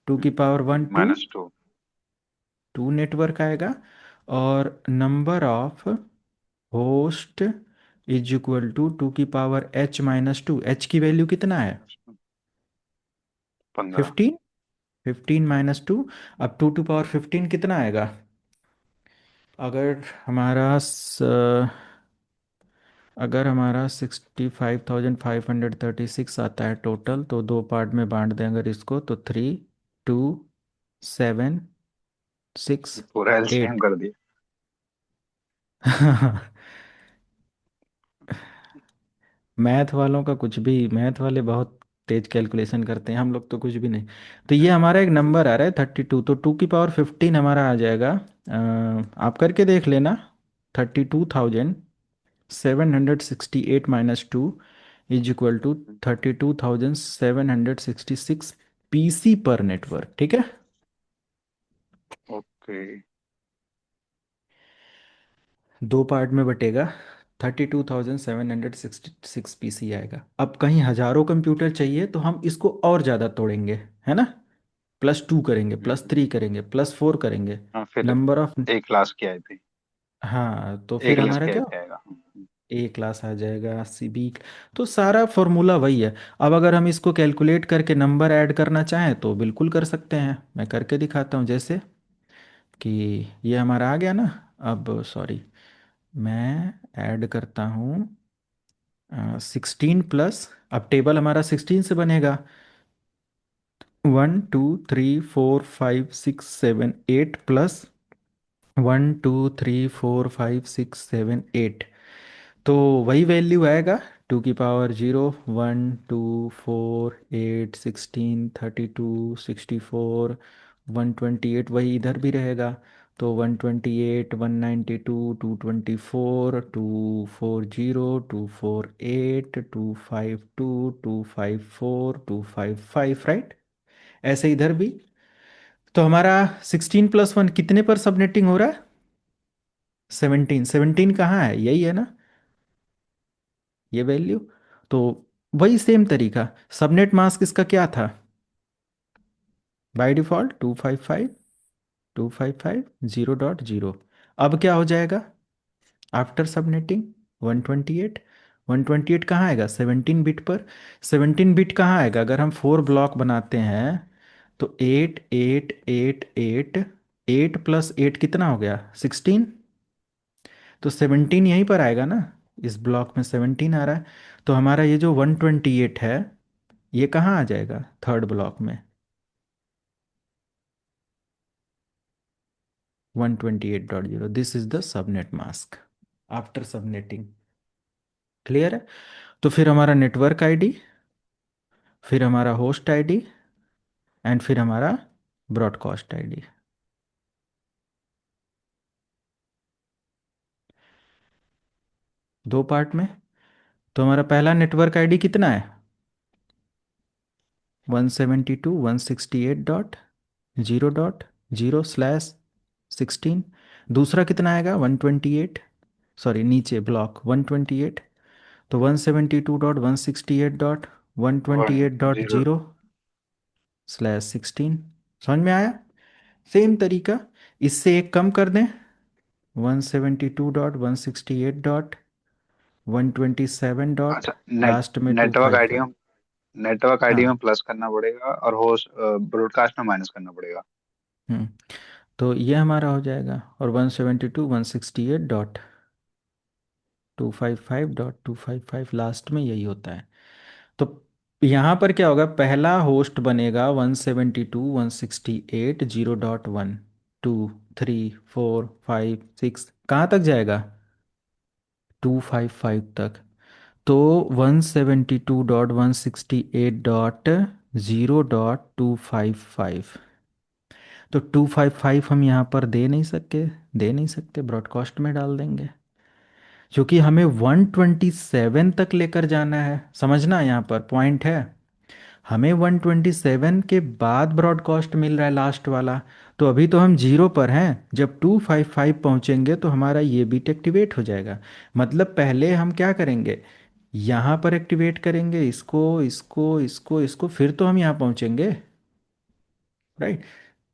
Speaker 1: 2 की पावर 1 2,
Speaker 3: -2।
Speaker 1: 2 नेटवर्क आएगा। और number of host is equal to 2 की पावर h-2, h की वैल्यू कितना है?
Speaker 3: 15।
Speaker 1: 15। 15 - 2, अब 2 to 15 कितना आएगा? अगर हमारा अगर हमारा 65,536 आता है टोटल, तो दो पार्ट में बांट दें अगर इसको, तो 3 2 7 6
Speaker 3: पूरा एलसीएम
Speaker 1: 8।
Speaker 3: कर दिया।
Speaker 1: मैथ वालों का कुछ भी, मैथ वाले बहुत तेज कैलकुलेशन करते हैं, हम लोग तो कुछ भी नहीं। तो ये हमारा एक नंबर आ रहा है 32, तो 2 की पावर 15 हमारा आ जाएगा। आप करके देख लेना। 32,768 - 2 इज इक्वल टू 32,766 पीसी पर नेटवर्क। ठीक है।
Speaker 3: ओके।
Speaker 1: दो पार्ट में बटेगा, 32,766 पीसी आएगा। अब कहीं हजारों कंप्यूटर चाहिए तो हम इसको और ज़्यादा तोड़ेंगे, है ना। +2 करेंगे, +3 करेंगे, +4 करेंगे।
Speaker 3: हाँ, फिर
Speaker 1: नंबर ऑफ,
Speaker 3: एक क्लास की आई थी।
Speaker 1: हाँ, तो
Speaker 3: एक
Speaker 1: फिर
Speaker 3: क्लास
Speaker 1: हमारा
Speaker 3: की आई
Speaker 1: क्या?
Speaker 3: थी आएगा।
Speaker 1: ए क्लास आ जाएगा, सीबी। तो सारा फॉर्मूला वही है। अब अगर हम इसको कैलकुलेट करके नंबर ऐड करना चाहें तो बिल्कुल कर सकते हैं, मैं करके दिखाता हूँ। जैसे कि ये हमारा आ गया ना। अब सॉरी, मैं ऐड करता हूँ 16 प्लस, अब टेबल हमारा 16 से बनेगा। 1 2 3 4 5 6 7 8 प्लस 1 2 3 4 5 6 7 8, तो वही वैल्यू आएगा। 2 की पावर 0, 1 2 4 8 16 32 64 128, वही इधर भी रहेगा। तो 128 192 224 240 248 254 255, राइट। ऐसे इधर भी। तो हमारा 16 + 1 कितने पर सबनेटिंग हो रहा है? 17। 17 कहाँ है? यही है ना, ये वैल्यू। तो वही सेम तरीका, सबनेट मास्क इसका क्या था? बाय डिफॉल्ट 255 अब क्या हो जाएगा आफ्टर सबनेटिंग? 128। 128 कहाँ आएगा? 17 बिट पर। 17 बिट कहाँ आएगा? अगर हम 4 ब्लॉक बनाते हैं तो 8 8 8 8, 8 + 8 कितना हो गया? 16। तो 17 यहीं पर आएगा ना, इस ब्लॉक में 17 आ रहा है। तो हमारा ये जो 128 है, ये कहाँ आ जाएगा? थर्ड ब्लॉक में। 128.0, this is the subnet mask after subnetting. Clear है? तो फिर हमारा नेटवर्क आईडी, फिर हमारा होस्ट आईडी, एंड फिर हमारा ब्रॉडकास्ट आईडी। दो पार्ट में। तो हमारा पहला नेटवर्क आईडी कितना है? 172.168.0.0/16। दूसरा कितना आएगा? 128, सॉरी नीचे ब्लॉक 128। तो
Speaker 3: 0
Speaker 1: 172.168.128.0/16। समझ में आया? सेम तरीका, इससे एक कम कर दें, 172.168.127 डॉट
Speaker 3: अच्छा,
Speaker 1: लास्ट में
Speaker 3: नेटवर्क आईडी
Speaker 1: 255।
Speaker 3: में नेटवर्क आईडी में
Speaker 1: हाँ।
Speaker 3: प्लस करना पड़ेगा और होस्ट ब्रॉडकास्ट में माइनस करना पड़ेगा।
Speaker 1: हम्म। तो ये हमारा हो जाएगा, और 172.168.255.255 लास्ट में यही होता है। तो यहाँ पर क्या होगा? पहला होस्ट बनेगा 172.168.0.1, 2 3 4 5 6, कहाँ तक जाएगा? 255 तक। तो 172.168.0.255, तो 255 हम यहाँ पर दे नहीं सकते, ब्रॉडकास्ट में डाल देंगे, क्योंकि हमें 127 तक लेकर जाना है। समझना, यहाँ पर पॉइंट है, हमें 127 के बाद ब्रॉडकास्ट मिल रहा है लास्ट वाला। तो अभी तो हम जीरो पर हैं, जब 255 पहुंचेंगे तो हमारा ये बिट एक्टिवेट हो जाएगा। मतलब पहले हम क्या करेंगे? यहाँ पर एक्टिवेट करेंगे इसको इसको इसको इसको, फिर तो हम यहाँ पहुंचेंगे, राइट।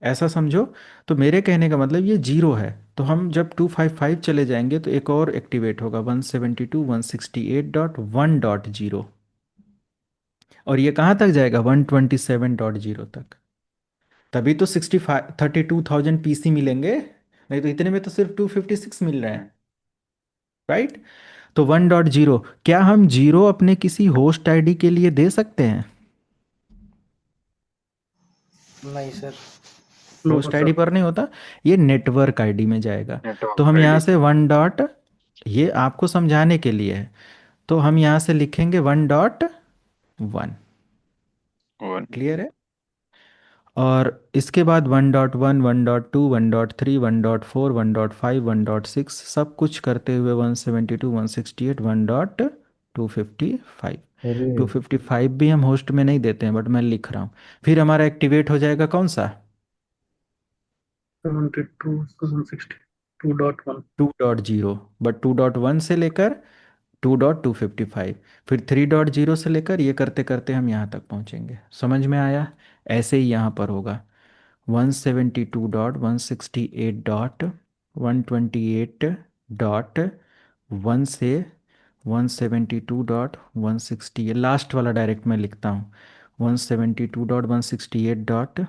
Speaker 1: ऐसा समझो। तो मेरे कहने का मतलब ये जीरो है, तो हम जब 255 चले जाएंगे तो एक और एक्टिवेट होगा 172.168.1.0, और ये कहाँ तक जाएगा? 127.0 तक। तभी तो 32,000 पीसी मिलेंगे, नहीं तो इतने में तो सिर्फ 256 मिल रहे हैं, राइट। तो 1.0, क्या हम जीरो अपने किसी होस्ट आईडी के लिए दे सकते हैं?
Speaker 5: नहीं sir.
Speaker 6: No
Speaker 1: host ID
Speaker 6: sir.
Speaker 1: पर नहीं होता, ये नेटवर्क आईडी में जाएगा। तो
Speaker 3: नेटवर्क
Speaker 1: हम यहाँ
Speaker 3: आईडी।
Speaker 1: से 1 डॉट, ये आपको समझाने के लिए है, तो हम यहाँ से लिखेंगे 1.1।
Speaker 3: वन।
Speaker 1: क्लियर है? और इसके बाद 1.1 1.2 1.3 1.4 1.5 1.6, सब कुछ करते हुए 172 168 1.255।
Speaker 2: अरे
Speaker 1: 255 भी हम होस्ट में नहीं देते हैं, बट मैं लिख रहा हूँ। फिर हमारा एक्टिवेट हो जाएगा कौन सा?
Speaker 6: 72 160 2.1।
Speaker 1: 2.0, बट 2.1 से लेकर 2.255, फिर 3.0 से लेकर, ये करते करते हम यहाँ तक पहुँचेंगे। समझ में आया? ऐसे ही यहाँ पर होगा 172.168.128.1 से 172.160, ये लास्ट वाला डायरेक्ट मैं लिखता हूँ, 172.168 डॉट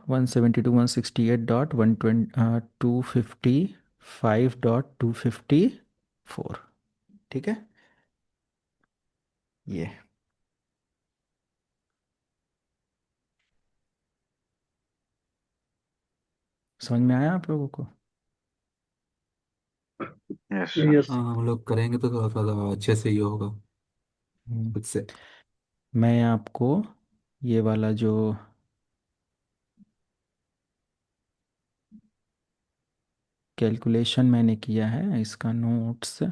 Speaker 1: 172.168.255.254, ठीक है। ये समझ में आया आप लोगों को?
Speaker 3: Yes sir.
Speaker 6: यस।
Speaker 2: हाँ, हम लोग करेंगे तो थोड़ा सा अच्छे से ये होगा
Speaker 1: हम्म,
Speaker 2: खुद से।
Speaker 1: मैं आपको ये वाला जो कैलकुलेशन मैंने किया है इसका नोट्स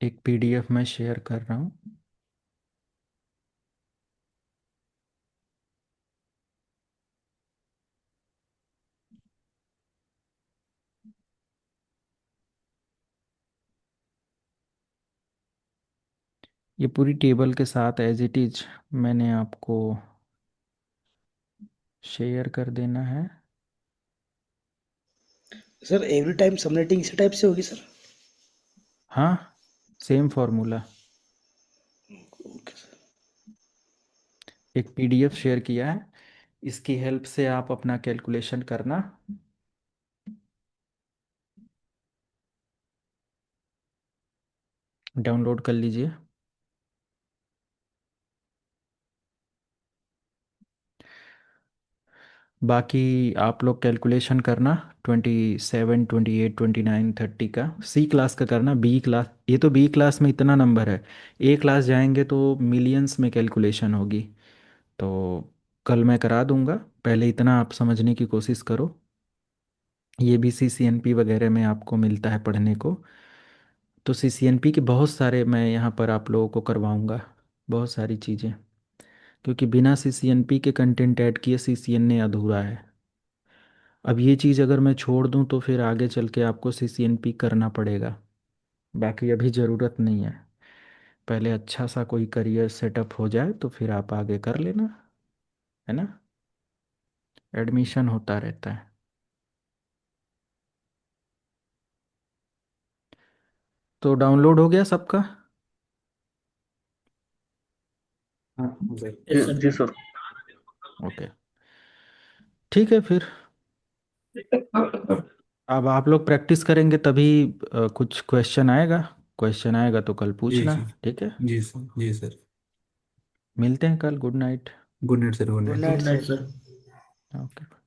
Speaker 1: एक पीडीएफ में शेयर कर रहा हूँ। ये पूरी टेबल के साथ एज इट इज मैंने आपको शेयर कर देना है।
Speaker 5: सर एवरी टाइम सबनेटिंग इसी टाइप से होगी सर?
Speaker 1: हाँ, सेम फॉर्मूला।
Speaker 5: Okay sir.
Speaker 1: एक पीडीएफ शेयर किया है, इसकी हेल्प से आप अपना कैलकुलेशन करना। डाउनलोड कर लीजिए। बाकी आप लोग कैलकुलेशन करना 27, 28, 29, 30 का। सी क्लास का करना, बी क्लास, ये तो बी क्लास में इतना नंबर है, ए क्लास जाएंगे तो मिलियंस में कैलकुलेशन होगी। तो कल मैं करा दूंगा, पहले इतना आप समझने की कोशिश करो। ये भी सीसीएनपी वगैरह में आपको मिलता है पढ़ने को। तो सीसीएनपी के बहुत सारे मैं यहाँ पर आप लोगों को करवाऊँगा, बहुत सारी चीज़ें, क्योंकि बिना सीसीएनपी के कंटेंट ऐड किए सीसीएनए अधूरा है। अब ये चीज़ अगर मैं छोड़ दूँ तो फिर आगे चल के आपको सीसीएनपी करना पड़ेगा, बाकी अभी ज़रूरत नहीं है। पहले अच्छा सा कोई करियर सेटअप हो जाए तो फिर आप आगे कर लेना, है ना। एडमिशन होता रहता है। तो डाउनलोड हो गया सबका?
Speaker 2: हाँ सर।
Speaker 5: Yes sir.
Speaker 6: जी सर।
Speaker 1: ओके, ठीक है फिर। अब आप लोग प्रैक्टिस करेंगे तभी कुछ क्वेश्चन आएगा। क्वेश्चन आएगा तो कल
Speaker 2: जी
Speaker 1: पूछना,
Speaker 2: जी।
Speaker 1: ठीक है।
Speaker 2: जी सर, जी सर।
Speaker 1: मिलते हैं कल। Good night.
Speaker 2: Good night sir, good
Speaker 5: good
Speaker 2: night.
Speaker 5: Night sir.
Speaker 1: Okay.